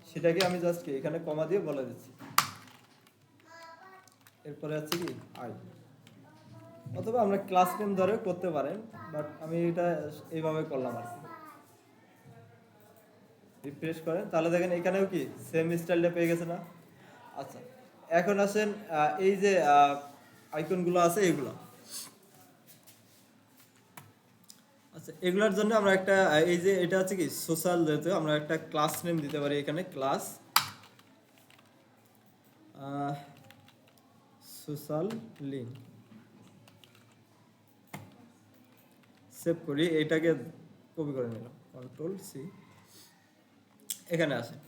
সেটাকে আমি জাস্ট কি এখানে কমা দিয়ে বলে দিচ্ছি। এরপরে আছে কি আই, অথবা আমরা ক্লাস নেম ধরে করতে পারেন, বাট আমি এটা এইভাবে করলাম আর কি। রিফ্রেশ করেন তাহলে দেখেন এখানেও কি সেম স্টাইলটা পেয়ে গেছে না। আচ্ছা এখন আসেন এই যে আইকনগুলো আছে এগুলো, আচ্ছা এগুলোর জন্য আমরা একটা এই যে এটা হচ্ছে কি সোশ্যাল, যেহেতু আমরা একটা ক্লাস নেম দিতে পারি এখানে ক্লাস সোশ্যাল লিঙ্ক। সেভ করি, এটাকে কপি করে নিলাম কন্ট্রোল সি, এখানে আসেন।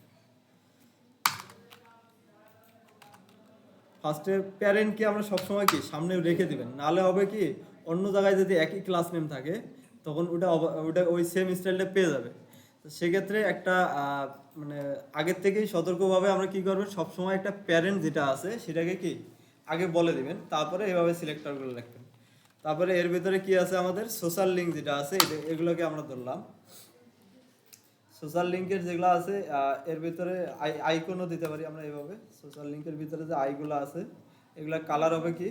ফার্স্টে প্যারেন্টকে আমরা সবসময় কি সামনে রেখে দিবেন, নাহলে হবে কি অন্য জায়গায় যদি একই ক্লাস নেম থাকে তখন ওটা ওই সেম স্টাইলটা পেয়ে যাবে। তো সেক্ষেত্রে একটা মানে আগের থেকেই সতর্কভাবে আমরা কি করবেন, সবসময় একটা প্যারেন্ট যেটা আছে সেটাকে কি আগে বলে দিবেন, তারপরে এভাবে সিলেক্টরগুলো রাখবেন। তারপরে এর ভিতরে কি আছে আমাদের সোশ্যাল লিঙ্ক যেটা আছে এগুলোকে আমরা ধরলাম। সোশ্যাল লিঙ্কের যেগুলো আছে এর ভিতরে আইকনও দিতে পারি আমরা এইভাবে। সোশ্যাল লিঙ্কের ভিতরে যে আইগুলো আছে এগুলা কালার হবে কি,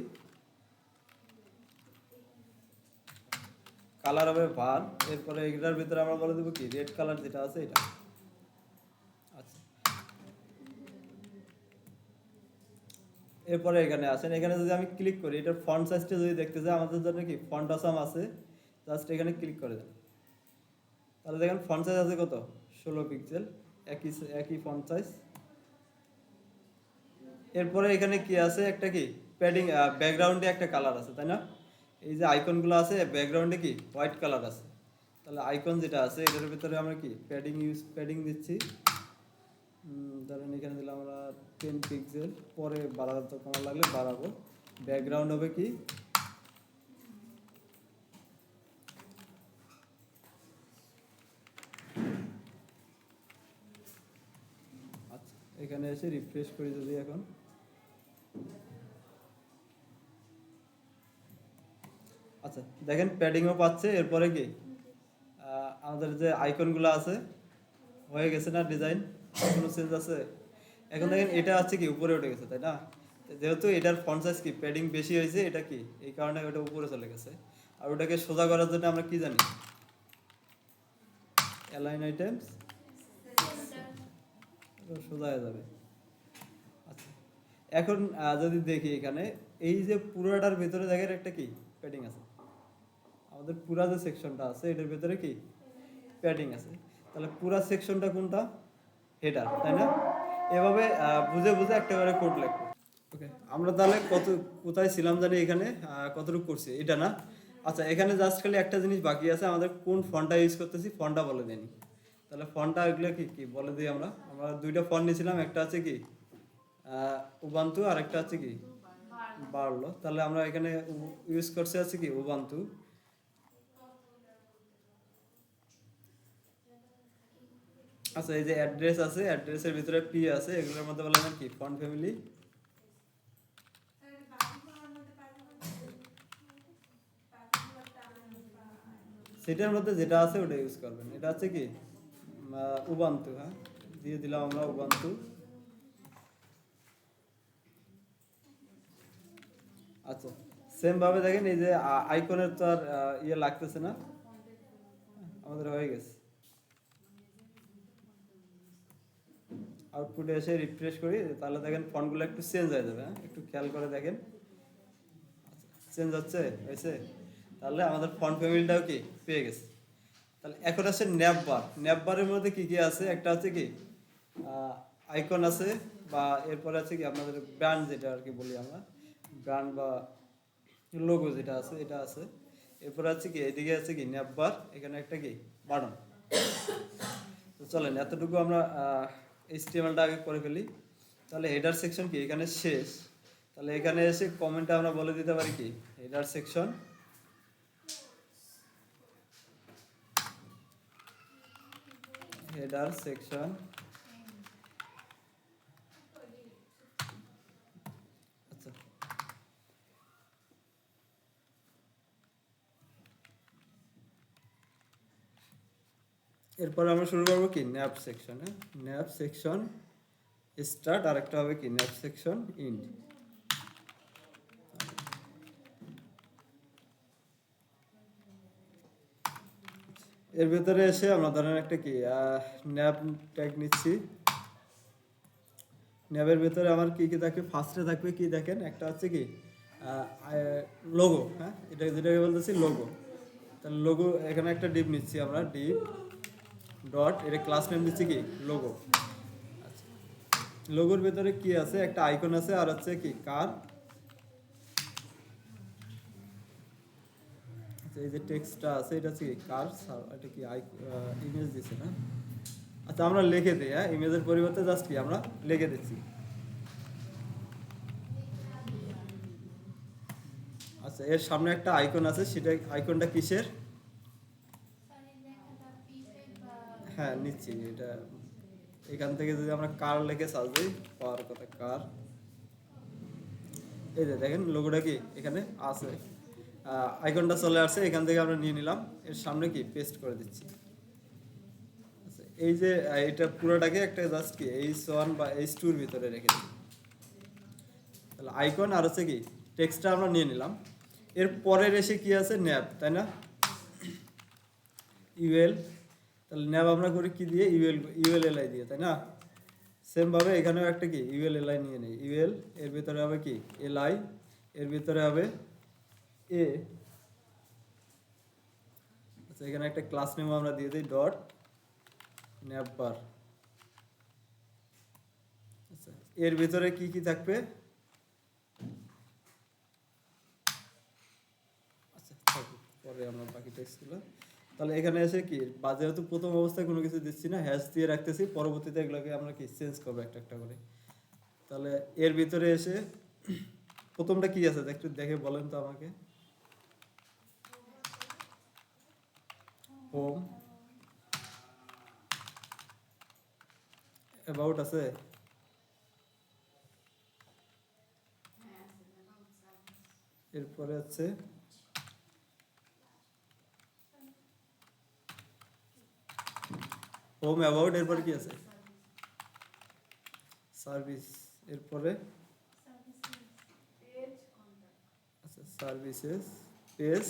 কালার হবে ভার। এরপরে এগুলার ভিতরে আমরা বলে দেবো কি রেড কালার যেটা আছে এটা। আচ্ছা এরপরে এখানে আসেন, এখানে যদি আমি ক্লিক করি এটার ফন্ট সাইজটা যদি দেখতে চাই আমাদের জন্য কি ফন্ট আসাম আছে, জাস্ট এখানে ক্লিক করে দেন। তাহলে দেখেন ফন্ট সাইজ আছে কত 16 পিক্সেল, একই ফন্ট সাইজ। এরপরে এখানে কি আছে একটা কি প্যাডিং, ব্যাকগ্রাউন্ডে একটা কালার আছে তাই না। এই যে আইকনগুলো আছে ব্যাকগ্রাউন্ডে কি হোয়াইট কালার আছে, তাহলে আইকন যেটা আছে এটার ভিতরে আমরা কি প্যাডিং দিচ্ছি। ধরেন এখানে দিলাম আমরা 10 পিক্সেল, পরে বাড়াতে কমা লাগলে বাড়াবো। ব্যাকগ্রাউন্ড হবে কি আচ্ছা এখানে এসে রিফ্রেশ করি যদি এখন, আচ্ছা দেখেন প্যাডিংও পাচ্ছে। এরপরে কি আমাদের যে আইকনগুলো আছে হয়ে গেছে না, ডিজাইন কোনো চেঞ্জ আছে। এখন দেখেন এটা আছে কি উপরে উঠে গেছে তাই না, যেহেতু এটার ফন্ট সাইজ কি প্যাডিং বেশি হয়েছে এটা কি এই কারণে ওটা উপরে চলে গেছে। আর ওটাকে সোজা করার জন্য আমরা কি জানি অ্যালাইন আইটেমস, সোজা হয়ে যাবে। আচ্ছা এখন যদি দেখি এখানে এই যে পুরোটার ভিতরে দেখেন একটা কি প্যাডিং আছে, আমাদের পুরা যে সেকশনটা আছে এটার ভিতরে কি প্যাডিং আছে। তাহলে পুরা সেকশনটা কোনটা, হেডার তাই না। এভাবে বুঝে বুঝে একটা করে কোড লিখবো। ওকে আমরা তাহলে কোথায় ছিলাম জানি, এখানে কতটুকু করছি এটা না। আচ্ছা এখানে জাস্ট খালি একটা জিনিস বাকি আছে, আমাদের কোন ফন্টটা ইউজ করতেছি ফন্টটা বলে দেন। তাহলে ফন্টটা এগুলো কি কি বলে দিই আমরা। আমরা দুইটা ফন্ট নিয়েছিলাম, একটা আছে কি উবান্টু আর একটা আছে কি বাড়লো। তাহলে আমরা এখানে ইউজ করছি আছে কি উবান্টু। আচ্ছা এই যে অ্যাড্রেস আছে, অ্যাড্রেসের ভিতরে পি আছে, এগুলোর মধ্যে বললাম কি ফন্ট ফ্যামিলি। সেটার মধ্যে যেটা আছে ওটা ইউজ করবেন। এটা হচ্ছে কি উবান্টু, হ্যাঁ দিয়ে দিলাম আমরা উবান্টু। আচ্ছা সেম ভাবে দেখেন এই যে আইকনের তো আর ইয়ে লাগতেছে না, আমাদের হয়ে গেছে। আউটপুটে এসে রিফ্রেশ করি তাহলে দেখেন ফন্টগুলো একটু চেঞ্জ হয়ে যাবে, হ্যাঁ একটু খেয়াল করে দেখেন চেঞ্জ হচ্ছে হয়েছে। তাহলে আমাদের ফন্ট ফ্যামিলিটাও কি পেয়ে গেছে। তাহলে এখন আছে ন্যাপবার। ন্যাপবারের মধ্যে কি কি আছে, একটা আছে কি আইকন আছে, বা এরপরে আছে কি আপনাদের ব্র্যান্ড যেটা আর কি বলি আমরা, ব্র্যান্ড বা লোগো যেটা আছে এটা আছে। এরপরে আছে কি এদিকে আছে কি ন্যাপবার, এখানে একটা কি বাটন। তো চলেন এতটুকু আমরা এইচটিএমএলটা আগে করে ফেলি। তাহলে হেডার সেকশন কি এখানে শেষ। তাহলে এখানে এসে কমেন্টে আমরা বলে দিতে পারি কি হেডার সেকশন আচ্ছা এরপর আমরা শুরু করবো কি nap section. Nap section start, আর একটা হবে কি ন্যাপ সেকশন ইন্ড। এর ভেতরে এসে আমরা ধরেন একটা কি ন্যাপ ট্যাগ নিচ্ছি। ন্যাবের ভেতরে আমার কি কি থাকবে, ফার্স্টে থাকবে কি দেখেন একটা হচ্ছে কি লোগো। হ্যাঁ, এটা যেটাকে বলতেছি লোগো। তাহলে লোগো এখানে একটা ডিপ নিচ্ছি আমরা, ডিপ ডট, এটা ক্লাস নেম দিচ্ছি কি লোগো। আচ্ছা, লোগোর ভেতরে কি আছে, একটা আইকন আছে আর হচ্ছে কি কার। আচ্ছা, এই যে টেক্সটটা আছে এটা হচ্ছে কি কার, এটা কি ইমেজ দিছে না। আচ্ছা আমরা লিখে দিই, হ্যাঁ ইমেজের পরিবর্তে জাস্ট কি আমরা লিখে দিচ্ছি। আচ্ছা এর সামনে একটা আইকন আছে, সেটা আইকনটা কিসের? হ্যাঁ নিচ্ছি এটা। এখান থেকে যদি আমরা কার লিখে সার্চ দিই পাওয়ার কথা কার, এই যে দেখেন লোগোটা কি এখানে আছে, আইকনটা চলে আসছে। এখান থেকে আমরা নিয়ে নিলাম, এর সামনে কি পেস্ট করে দিচ্ছি। আচ্ছা এই যে এটা পুরোটাকে একটা জাস্ট কি H1 বা H2 এর ভিতরে রেখে দিই। তাহলে আইকন আর হচ্ছে কি টেক্সটটা আমরা নিয়ে নিলাম। এর পরের এসে কি আছে ন্যাব, তাই না, ইউএল। তাহলে ন্যাব আমরা করি কি দিয়ে, ইউএল এলআই দিয়ে, তাই না। সেম ভাবে এখানেও একটা কি ইউএল এলআই নিয়ে নেই। ইউএল এর ভিতরে হবে কি এলআই, এর ভিতরে হবে এ। আচ্ছা এখানে একটা ক্লাস নেম আমরা দিয়ে দিই ডট ন্যাববার। আচ্ছা এর ভিতরে কি কি থাকবে, আচ্ছা থাকুক, পরে আমরা বাকি টেক্সটগুলো। তাহলে এখানে এসে কি যেহেতু প্রথম অবস্থায় কোনো কিছু দিচ্ছি না, হ্যাশ দিয়ে রাখতেছি, পরবর্তীতে এগুলোকে আমরা কি চেঞ্জ করবো একটা একটা করে। তাহলে এর ভিতরে এসে প্রথমটা কি আছে একটু দেখে বলেন তো আমাকে। হোম, অ্যাবাউট আছে, এরপরে আছে হোম অ্যাবাউট, এরপরে কি আছে সার্ভিস, এরপরে আচ্ছা সার্ভিসেস পেজ।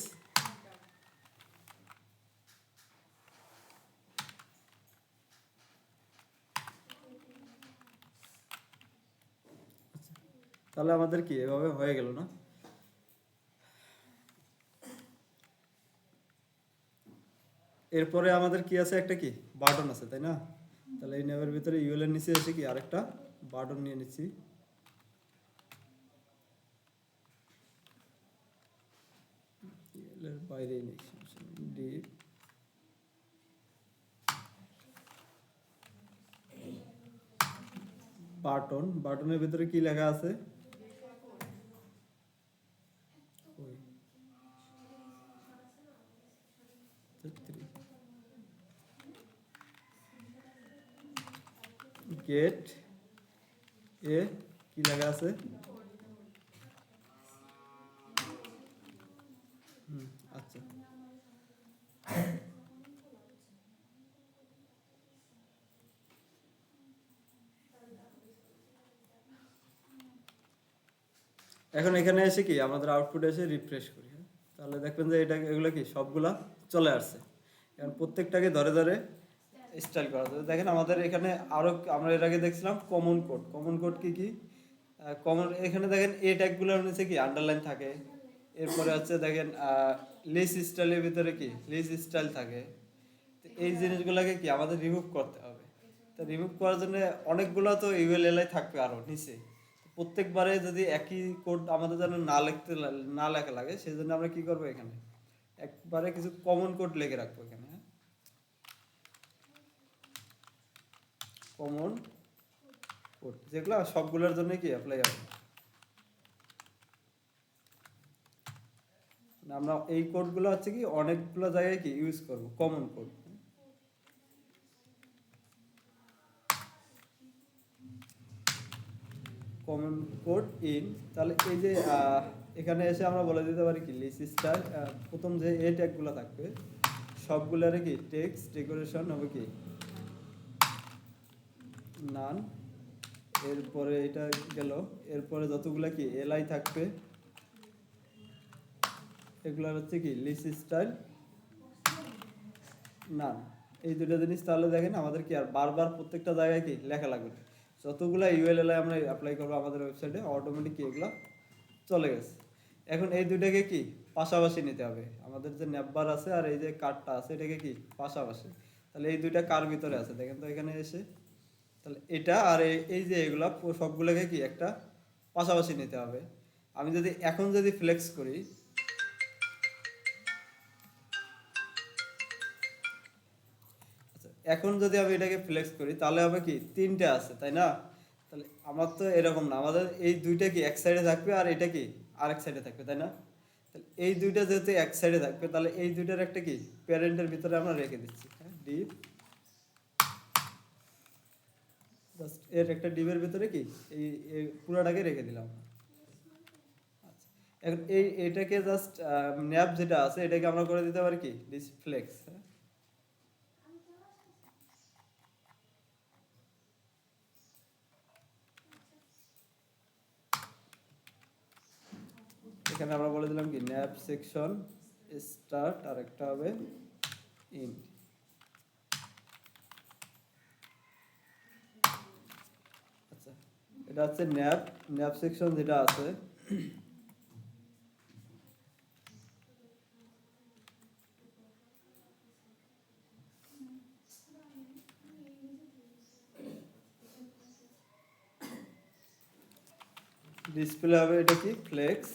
তাহলে আমাদের কি এভাবে হয়ে গেল না। এরপরে আমাদের কি আছে একটা কি বাটন আছে, তাই না। তাহলে এই নেমের ভিতরে ইউএল এর নিচে এসে কি আরেকটা বাটন নিয়ে নিচ্ছি। এর বাইরে নেই, ডিপ বাটন, বাটনের ভিতরে কি লেখা আছে, গেট এ কি লেখা আছে, আচ্ছা এখন এখানে এসে কি আমাদের আউটপুট এসে রিফ্রেশ করি, তাহলে দেখবেন যে এটা এগুলো কি সবগুলা চলে আসছে। এখন প্রত্যেকটাকে ধরে ধরে স্টাইল করা যাবে। দেখেন আমাদের এখানে আরো আমরা এর আগে দেখছিলাম কমন কোড। কমন কোড কি কি কমন, এখানে দেখেন এ ট্যাগগুলোর নিচে কি আন্ডারলাইন থাকে। এরপরে হচ্ছে দেখেন লিস্ট স্টাইলের ভিতরে কি লিস্ট স্টাইল থাকে। তো এই জিনিসগুলোকে কি আমাদের রিমুভ করতে হবে। তো রিমুভ করার জন্য অনেকগুলো তো ইউএলএলআই থাকবে আরো নিচে। প্রত্যেকবারে যদি একই কোড আমাদের যেন না লেখা লাগে, সেই জন্য আমরা কি করবো এখানে একবারে কিছু কমন কোড লিখে রাখবো এখানে। কমন কোড, যেগুলো সবগুলোর জন্য কি অ্যাপ্লাই হবে। আমরা এই কোডগুলো হচ্ছে কি অনেকগুলো জায়গায় কি ইউজ করব, common code. Common code in, তাহলে এই যে এখানে এসে আমরা বলে দিতে পারি কি লিস্ট স্টার, প্রথম যে এ ট্যাগগুলো থাকবে সবগুলোরে কি টেক্সট ডেকোরেশন হবে কি নান। এরপরে এটা গেল, এরপরে যতগুলো কি এলআই থাকবে এগুলো হচ্ছে কি লিস্ট স্টাইল নান। এই দুটো জিনিস তাহলে দেখেন আমাদের কি আর বারবার প্রত্যেকটা জায়গায় কি লেখা লাগবে না। যতগুলো ইউএলএলআই আমরা অ্যাপ্লাই করবো আমাদের ওয়েবসাইটে অটোমেটিক কি এগুলো চলে গেছে। এখন এই দুটাকে কি পাশাপাশি নিতে হবে, আমাদের যে ন্যাপবার আছে আর এই যে কার্ডটা আছে এটাকে কি পাশাপাশি। তাহলে এই দুইটা কার ভিতরে আছে দেখেন তো এখানে এসে, তাহলে এটা আর এই যে এগুলা সবগুলোকে কি একটা পাশাপাশি নিতে হবে। আমি যদি এখন যদি ফ্লেক্স করি, আচ্ছা এখন যদি আমি এটাকে ফ্লেক্স করি তাহলে হবে কি তিনটে আছে তাই না। তাহলে আমার তো এরকম না, আমাদের এই দুইটা কি এক সাইডে থাকবে আর এটা কি আরেক সাইডে থাকবে তাই না। তাহলে এই দুইটা যেহেতু এক সাইডে থাকবে তাহলে এই দুইটার একটা কি প্যারেন্টের ভিতরে আমরা রেখে দিচ্ছি, হ্যাঁ ডিপ, জাস্ট এর একটা ডিপের ভিতরে কি এই পুরাটাকে রেখে দিলাম। আচ্ছা এখন এটাকে জাস্ট ন্যাপ যেটা আছে এটাকে আমরা করে দিতে পারি কি ডিসফ্লেক্স, হ্যাঁ। এখানে আমরা বলে দিলাম কি ন্যাপ সেকশন স্টার্ট আর একটা হবে ইন। আচ্ছা এটা হচ্ছে ন্যাপ ন্যাপ সেকশন যেটা আছে ডিসপ্লে হবে এটা কি ফ্লেক্স,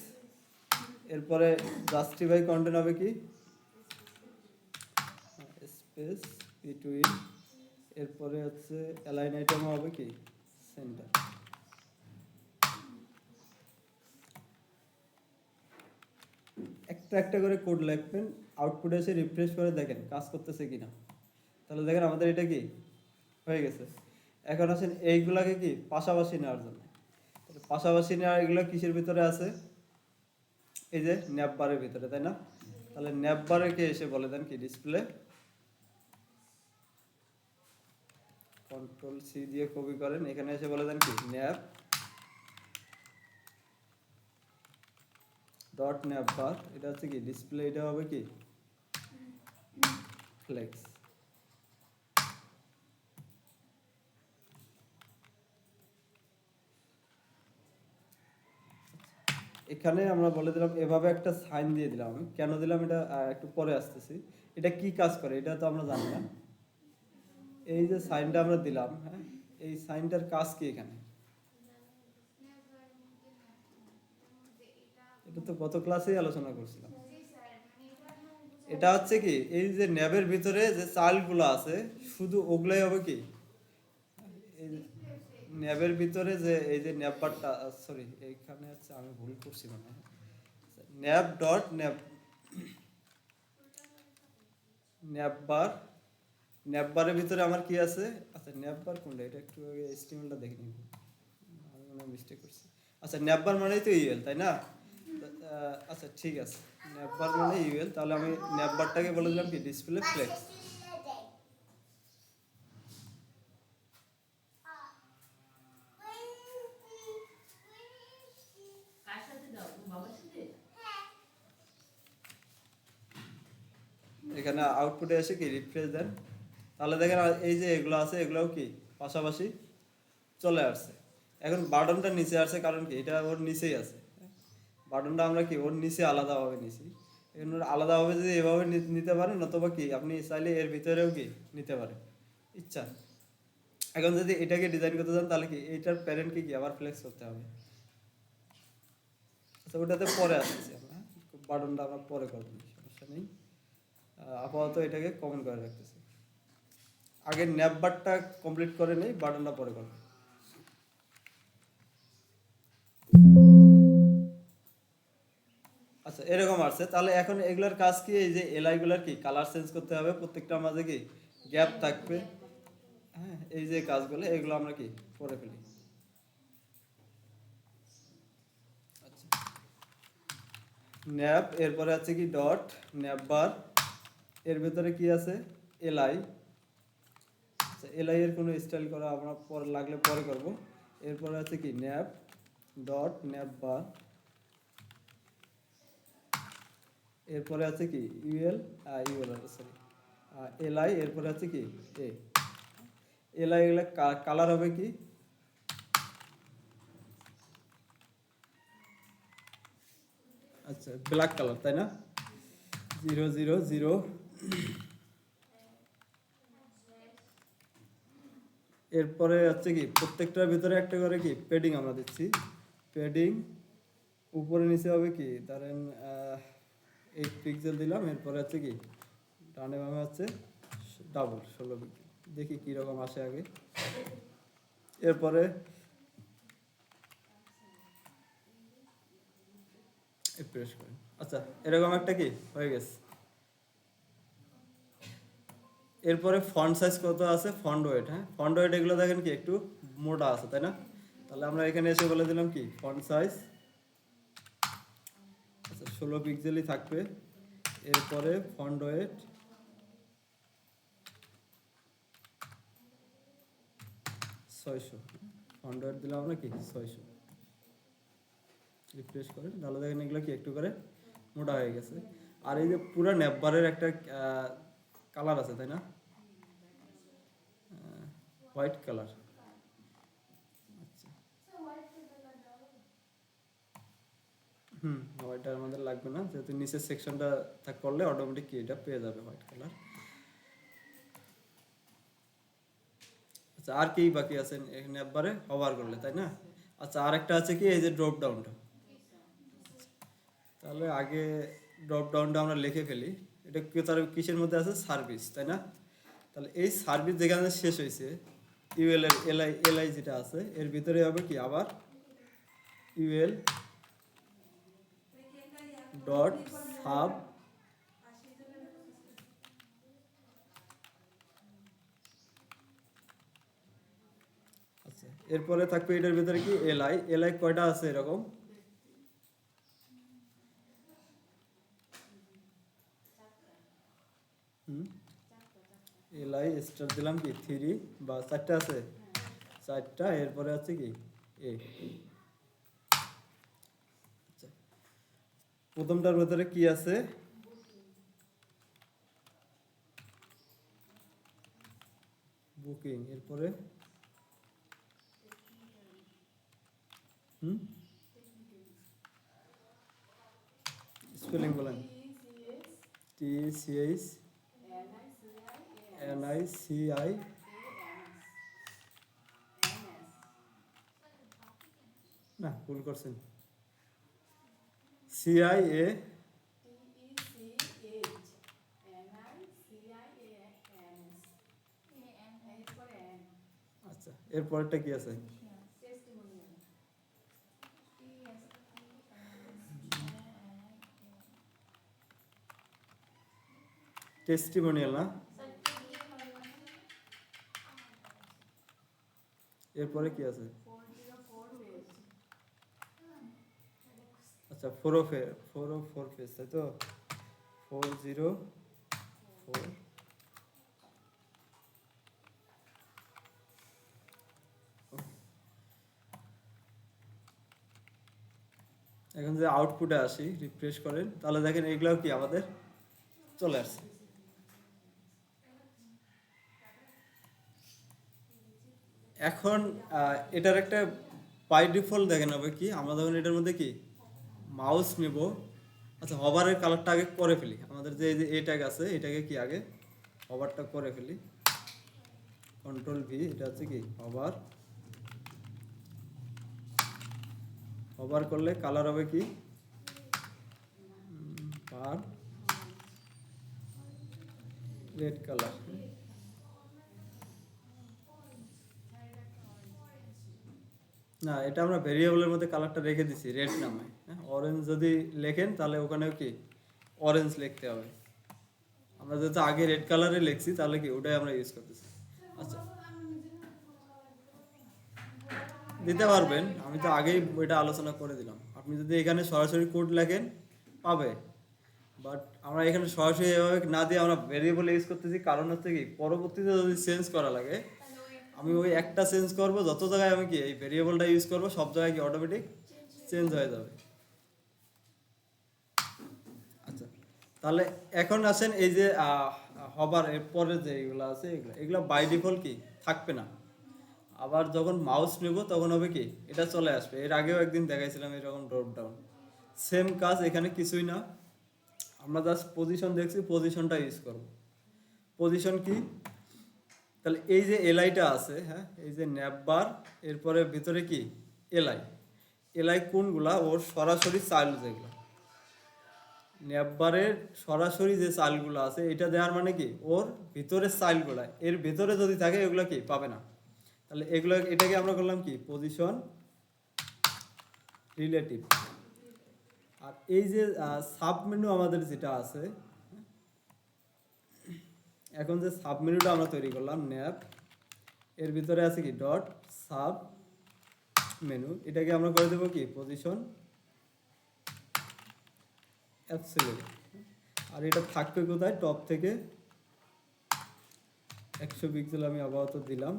এরপরে জাস্টিফাই কন্টেন্ট হবে কি স্পেস বিটুইন, এরপরে হচ্ছে অ্যালাইন আইটেম হবে কি সেন্টার। একটা একটা করে কোড লিখবেন, আউটপুটে এসে রিফ্রেশ করে দেখেন কাজ করতেছে কিনা। তাহলে দেখেন আমাদের এটা কি হয়ে গেছে। এখন আসেন এইগুলাকে কি পাশাপাশি নেওয়ার জন্য, পাশাপাশি নেওয়া এগুলো কিসের ভিতরে আছে, এই যে ন্যাপ বারের ভিতরে তাই না। তাহলে ন্যাপ বারে কে এসে বলে দেন কি ডিসপ্লে, কন্ট্রোল সি দিয়ে কপি করেন, এখানে এসে বলে দেন কি ন্যাপ ডট ন্যাপ বার, এটা হচ্ছে কি ডিসপ্লে, এটা হবে কি ফ্লেক্স। এখানে আমরা বলে দিলাম এভাবে একটা সাইন দিয়ে দিলাম, আমি কেন দিলাম এটা একটু পরে আসতেছি। এটা কি কাজ করে এটা তো আমরা জানি না। এই যে সাইনটা আমরা দিলাম, হ্যাঁ এই সাইনটার কাজ কি এখানে, এটা তো গত ক্লাসেই আলোচনা করছিলাম। এটা হচ্ছে কি এই যে ন্যাবের ভিতরে যে চালগুলো আছে শুধু ওগুলাই হবে কি এই ন্যাবের ভিতরে যে এই যে ন্যাববারটা, সরি এইখানে হচ্ছে আমি ভুল করছি মানে ন্যাব ডট ন্যাব ন্যাববার, ন্যাববারের ভিতরে আমার কি আছে, আচ্ছা ন্যাববার কোনটা এটা একটু আগে এসটিএমএলটা দেখে নিব, আমি মনে হয় মিস্টেক করছি। আচ্ছা ন্যাববার মানেই তো ইউএল তাই না। আচ্ছা ঠিক আছে ন্যাববার মানে ইউএল, তাহলে আমি ন্যাববারটাকে বলে দিলাম কি ডিসপ্লে ফ্লেক্স। এখানে আউটপুটে এসে কি রিফ্রেশ দেন, তাহলে দেখেন এই যে এগুলো আছে এগুলোও কি পাশাপাশি চলে আসছে। এখন বাটনটা নিচে আসছে কারণ কি এটা ওর নিচেই আছে, বাটনটা আমরা কি ওর নিচে আলাদাভাবে নিছি। এখন ওর আলাদাভাবে যদি এভাবে নিতে পারেন অথবা কি আপনি চাইলে এর ভিতরেও কি নিতে পারেন ইচ্ছা। এখন যদি এটাকে ডিজাইন করতে চান তাহলে কি এইটার প্যারেন্টকে কি আবার ফ্লেক্স করতে হবে। আচ্ছা ওটাতে পরে আসতেছি আমরা, বাটনটা আমরা পরে করবো সমস্যা নেই, আপাতত এটাকে কমেন্ট করে রাখতেছি। আগে ন্যাপ বারটা কমপ্লিট করে নেই, বাটনটা পরে করবো। আচ্ছা এরকম আসছে, তাহলে এখন এগুলোর কাজ কি, এই যে এলআই গুলার কি কালার চেঞ্জ করতে হবে, প্রত্যেকটার মাঝে কি গ্যাপ থাকবে। হ্যাঁ, এই যে কাজগুলো এগুলো আমরা কি করে ফেলি। আচ্ছা, ন্যাপ, এরপরে আছে কি ডট, ন্যাপ বার, এর ভেতরে কি আছে এলআই। আচ্ছা, এলআই এর কোনো স্টাইল করা আমরা পরে লাগলে পরে করব। এরপরে আছে কি ন্যাপ ডট ন্যাপ বার, এরপরে আছে কি ইউএল, ইউএল সরি এলআই, এরপরে আছে কি এ এলআই, এগুলো কালার হবে কি, আচ্ছা ব্ল্যাক কালার তাই না, 000। এরপরে হচ্ছে কি প্রত্যেকটার ভিতরে একটা করে কি পেডিং আমরা দিচ্ছি, পেডিং উপরে নিচে হবে কি ধরেন 8 পিক্সেল দিলাম, এরপরে হচ্ছে কি ডানে বামে হচ্ছে ডাবল 16 পিক্সেল, দেখি কীরকম আসে আগে। এরপরে প্রেস করেন, আচ্ছা এরকম একটা কি হয়ে গেছে। এরপরে ফন্ট সাইজ কত আছে, ফন্ট ওয়েট, হ্যাঁ ফন্ট ওয়েট এগুলো দেখেন কি একটু মোটা আছে তাই না, তাহলে আমরা এখানে এসে বলে দিলাম কি ফন্ট সাইজ, আচ্ছা 16 পিক্সেলই থাকবে। এরপরে ফন্ট ওয়েট 600, ফন্ট ওয়েট দিলাম আমরা কি 600, রিফ্রেশ করেন তাহলে দেখেন এগুলো কি একটু করে মোটা হয়ে গেছে। আর এই যে পুরো নেপবারের একটা কালার আছে তাই না, হোয়াইট কালার, আচ্ছা হোয়াইটটা আমাদের লাগবে না, যেহেতু নিচের সেকশনটা করলে অটোমেটিক কি এটা পেয়ে যাবে হোয়াইট কালার। আচ্ছা আর কি বাকি আছে এখানে একবারে হভার করলে তাই না। আচ্ছা আর একটা আছে কি এই যে ড্রপ ডাউনটা, তাহলে আগে ড্রপ ডাউনটা আমরা লিখে ফেলি, এটা কি তার কিসের মধ্যে আছে সার্ভিস তাই না, তাহলে এই সার্ভিস যেখানে শেষ হয়েছে ইউএল এর এলআই, এলআই যেটা আছে এর ভিতরে হবে কি আবার ইউএল ডট সাব, আচ্ছা এরপরে থাকবে এটার ভিতরে কি এলআই, এলআই কয়টা আছে এরকম, এলআই স্টার দিলাম কি 3 বা 4টা আছে, 4টা, এরপরে আছে কি এ, আচ্ছা প্রথমটার ভিতরে কি আছে বুকিং, এরপরে স্পেলিং বলেন, TCH NICI, না ভুল করছেন, CIA, আচ্ছা এরপরটা কি আছে টেস্টিমোনিয়াল না, এরপরে কি আছে, আচ্ছা 404 পেজ তাই তো, 404, এখন যে আউটপুটে আসি রিফ্রেশ করেন তাহলে দেখেন এগুলাও কি আমাদের চলে আসছে। এখন এটার একটা বাই ডিফল্ট দেখেন হবে কি, আমরা যখন এটার মধ্যে কি মাউস নেব, আচ্ছা হভারের কালারটা আগে করে ফেলি, আমাদের যে এই যে এ ট্যাগ আছে এটাকে কি আগে হভারটা করে ফেলি, কন্ট্রোল ভি, এটা হচ্ছে কি হভার, হভার করলে কালার হবে কি পার রেড কালার, না, এটা আমরা ভেরিয়েবলের মধ্যে কালারটা রেখে দিছি রেড নামে। হ্যাঁ, অরেঞ্জ যদি লেখেন তাহলে ওখানেও কি অরেঞ্জ লিখতে হবে। আমরা যেহেতু আগে রেড কালারে লিখছি তাহলে কি ওটাই আমরা ইউজ করতেছি। আচ্ছা, দিতে পারবেন, আমি তো আগেই ওইটা আলোচনা করে দিলাম। আপনি যদি এখানে সরাসরি কোড লেখেন পাবে, বাট আমরা এখানে সরাসরি এভাবে না দিয়ে আমরা ভেরিয়েবল ইউজ করতেছি, কারণ হচ্ছে কি পরবর্তীতে যদি চেঞ্জ করা লাগে আমি ওই একটা চেঞ্জ করব, যত জায়গায় আমি কি এই ভেরিয়েবলটা ইউজ করব সব জায়গায় কি অটোমেটিক চেঞ্জ হয়ে যাবে। আচ্ছা, তাহলে এখন আসেন এই যে হবার এর পরে যে এগুলো আছে এগুলো এগুলো বাই ডিফল্ট কি থাকবে না। আবার যখন মাউস নেব তখন হবে কি এটা চলে আসবে। এর আগেও একদিন দেখাইছিলাম এরকম ড্রপ ডাউন, সেম কাজ এখানে কিছুই না। আমরা জাস্ট পজিশন দেখছি, পজিশনটা ইউজ করব। পজিশন কি, তাহলে এই যে এলআইটা আছে, হ্যাঁ এই যে ন্যাপ বার, এরপরে ভিতরে কি এলআই, এলআই কোনগুলা ওর সরাসরি চাইল্ড যেগুলো ন্যাপ বারের সরাসরি যে চাইল্ডগুলো আছে এটা দেওয়ার মানে কি ওর ভিতরের চাইল্ডগুলা এর ভিতরে যদি থাকে এগুলো কি পাবে না। তাহলে এগুলো এটাকে আমরা করলাম কি পজিশন রিলেটিভ। আর এই যে সাব মেনু আমাদের যেটা আছে, এখন যে সাব মেনুটা আমরা তৈরি করলাম ন্যাপ, এর ভিতরে আছে কি ডট সাব মেনু, এটাকে আমরা করে দেবো কি পজিশন অ্যাবসলিউট। আর এটা থাকবে কোথায়, টপ থেকে 100 পিক্সেল আমি আপাতত দিলাম।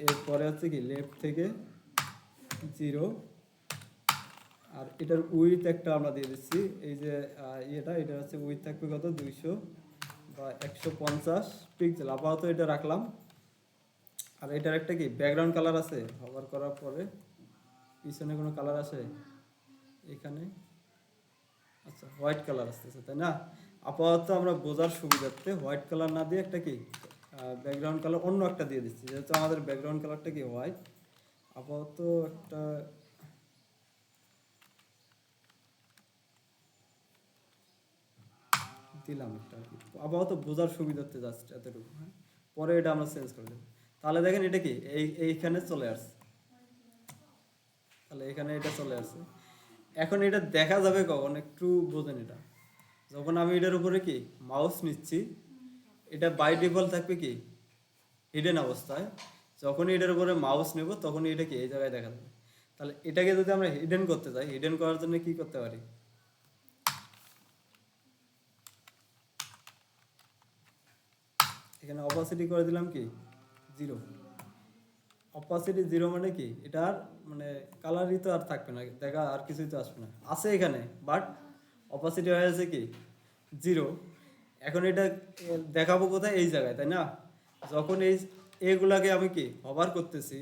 এরপরে হচ্ছে কি লেফট থেকে 0, আর এটার উইথ একটা আমরা দিয়ে দিচ্ছি, এই যে এটা হচ্ছে উইথ থাকবে কত 200 বা 150 পিক্সেল, আপাতত এটা রাখলাম। আর এটার একটা কি ব্যাকগ্রাউন্ড কালার আছে, হভার করার পরে পিছনে কোনো কালার আসে এখানে, আচ্ছা হোয়াইট কালার আসতেছে তাই না। আপাতত আমরা বোঝার সুবিধার্থে হোয়াইট কালার না দিয়ে একটা কি ব্যাকগ্রাউন্ড কালার অন্য একটা দিয়ে দিচ্ছি, যেহেতু আমাদের ব্যাকগ্রাউন্ড কালারটা কি হোয়াইট। আপাতত একটা দিলাম একটা আর কি, আপাতত বোঝার সুবিধার্থে জাস্ট এতটুকু। হ্যাঁ, পরে এটা আমরা চেঞ্জ করে দেবো। তাহলে দেখেন এটা কি এইখানে চলে আসছে, তাহলে এখানে এটা চলে আসছে। এখন এটা দেখা যাবে কখন একটু বোঝেন, এটা যখন আমি এটার উপরে কি মাউস নিচ্ছি এটা বাই ডিফল্ট থাকবে কি হিডেন অবস্থায়, যখনই এটার উপরে মাউস নেব তখনই এটা কি এই জায়গায় দেখা যাবে। তাহলে এটাকে যদি আমরা হিডেন করতে চাই, হিডেন করার জন্য কি করতে পারি, এখানে অপাসিটি করে দিলাম কি 0। অপাসিটি 0 মানে কি এটার মানে কালারই তো আর থাকবে না, দেখা আর কিছুই তো আসবে না, আছে এখানে বাট অপাসিটি হয়ে আছে কি 0। এখন এটা দেখাবো কোথায়, এই জায়গায় তাই না। যখন এই এগুলাকে আমি কি হভার করতেছি,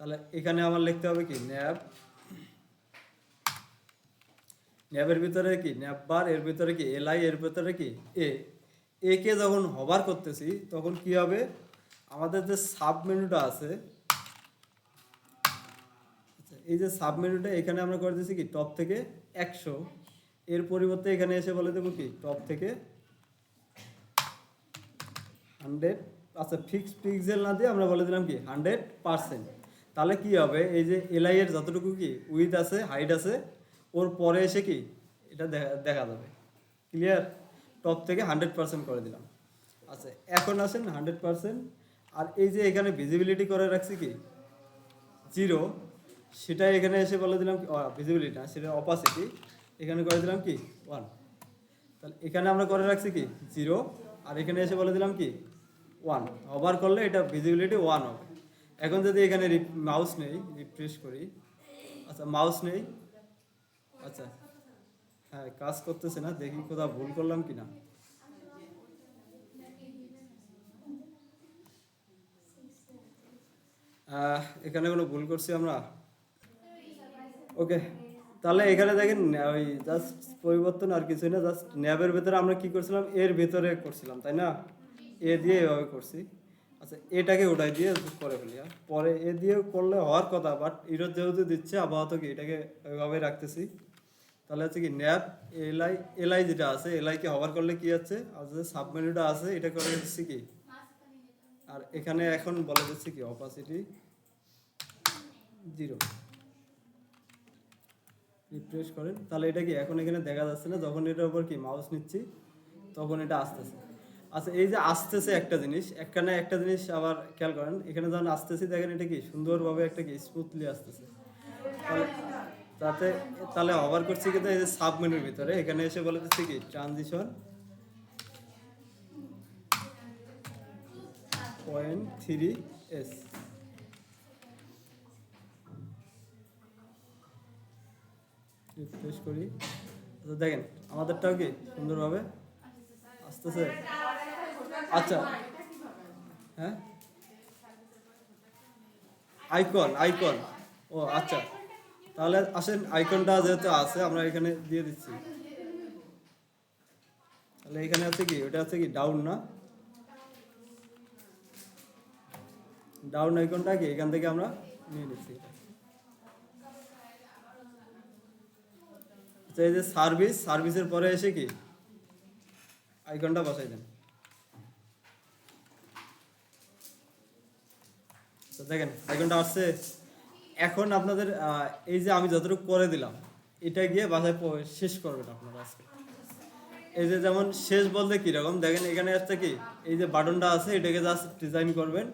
তাহলে এখানে আমার লিখতে হবে কি ন্যাব, ন্যাবের ভিতরে কি ন্যাব বার, এর ভিতরে কি এলআই, এর ভিতরে কি একে যখন হভার করতেছি তখন কি হবে, আমাদের যে সাব মেনুটা আছে, এই যে সাব মেনুটা এখানে আমরা করে দিচ্ছি কি টপ থেকে 100, এর পরিবর্তে এখানে এসে বলে দেবো কি টপ থেকে 100। আচ্ছা, ফিক্স পিক্সেল না দিয়ে আমরা বলে দিলাম কি 100%। তাহলে কি হবে, এই যে এলআই এর যতটুকু কি উইথ আছে হাইট আছে ওর পরে এসে কি এটা দেখা যাবে। ক্লিয়ার, টপ থেকে 100% করে দিলাম। আচ্ছা, এখন আসেন 100%। আর এই যে এখানে ভিজিবিলিটি করে রাখছি কি 0, সেটা এখানে এসে বলে দিলাম কি ভিজিবিলিটি না, সেটা অপাসিটি এখানে করে দিলাম কি 1। তাহলে এখানে আমরা করে রাখছি কি 0, আর এখানে এসে বলে দিলাম কি 1। ওভার করলে এটা ভিজিবিলিটি 1 হবে। এখন যদি এখানে মাউস নেই, রিফ্রেশ করি, আচ্ছা মাউস নেই, আচ্ছা হ্যাঁ কাজ করতেছে না, দেখি কোথাও ভুল করলাম কি না। এখানে কোনো ভুল করছি আমরা, ওকে। তাহলে এখানে দেখেন ওই জাস্ট পরিবর্তন আর কিছুই না, জাস্ট ন্যাবের ভেতরে আমরা কি করছিলাম এর ভেতরে করছিলাম তাই না, এ দিয়ে এভাবে করছি। আচ্ছা, এটাকে ওটাই দিয়ে করে ফেলি, পরে এ দিয়ে করলে হওয়ার কথা, বাট ইরোদ যেহেতু দিচ্ছে আপাতত কি এটাকে ওইভাবে রাখতেছি। তাহলে হচ্ছে কি ন্যাব এলআই, এলআই যেটা আছে এলআইকে হভার করলে কি আছে, আর যে সাব মেনুটা আছে এটা করে দিচ্ছি কি, আর এখানে এখন বলে দিচ্ছি কি অপাসিটি 0। রিফ্রেশ করেন, তাহলে এটা কি এখন এখানে দেখা যাচ্ছে না, যখন এটার উপর কি মাউস নিচ্ছি তখন এটা আসতেছে। আচ্ছা, এই যে আসতেছে একটা জিনিস, এখানে একটা জিনিস আবার খেয়াল করেন, এখানে যখন আসতেছি দেখেন এটা কি সুন্দরভাবে একটা কি স্মুথলি আসতেছে। তাহলে তাতে তাহলে ওভার করছি কিন্তু এই যে সাব মেনুর ভিতরে এখানে এসে বলে দিচ্ছে কি ট্রানজিশন 0.3s। রিফ্রেশ করি, আচ্ছা দেখেন আমাদেরটাও কি সুন্দরভাবে আসতেছে। আচ্ছা, হ্যাঁ আইকন আইকন, ও আচ্ছা, তাহলে আসেন আইকনটা যেহেতু আছে আমরা এখানে দিয়ে দিচ্ছি। তাহলে এখানে আছে কি, ওটা আছে কি ডাউন না, ডাউন আইকনটা কি এখান থেকে আমরা নিয়ে নিচ্ছি। আচ্ছা, এই যে সার্ভিস, সার্ভিসের পরে এসে কি আইকনটা বসাই দেন। তো দেখেন আইকনটা আসছে। এখন আপনাদের এই যে আমি যতটুকু করে দিলাম এটা গিয়ে বাসায় শেষ করবেন আপনারা আজকে। এই যে যেমন শেষ বলতে কীরকম দেখেন, এখানে আসছে কি এই যে বাটনটা আছে এটাকে জাস্ট ডিজাইন করবেন,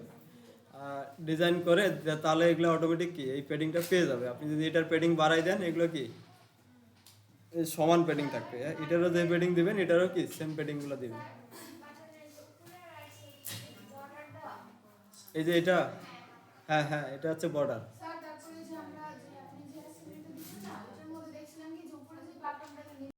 ডিজাইন করে তাহলে এগুলো অটোমেটিক কি এই পেডিংটা পেয়ে যাবে। আপনি যদি এটার পেডিং বাড়াই দেন এগুলো কি এই সমান পেডিং থাকবে, হ্যাঁ এটারও যে পেডিং দিবেন এটারও কি সেম পেডিংগুলো দিবেন। এই যে এটা, হ্যাঁ হ্যাঁ এটা হচ্ছে বর্ডার।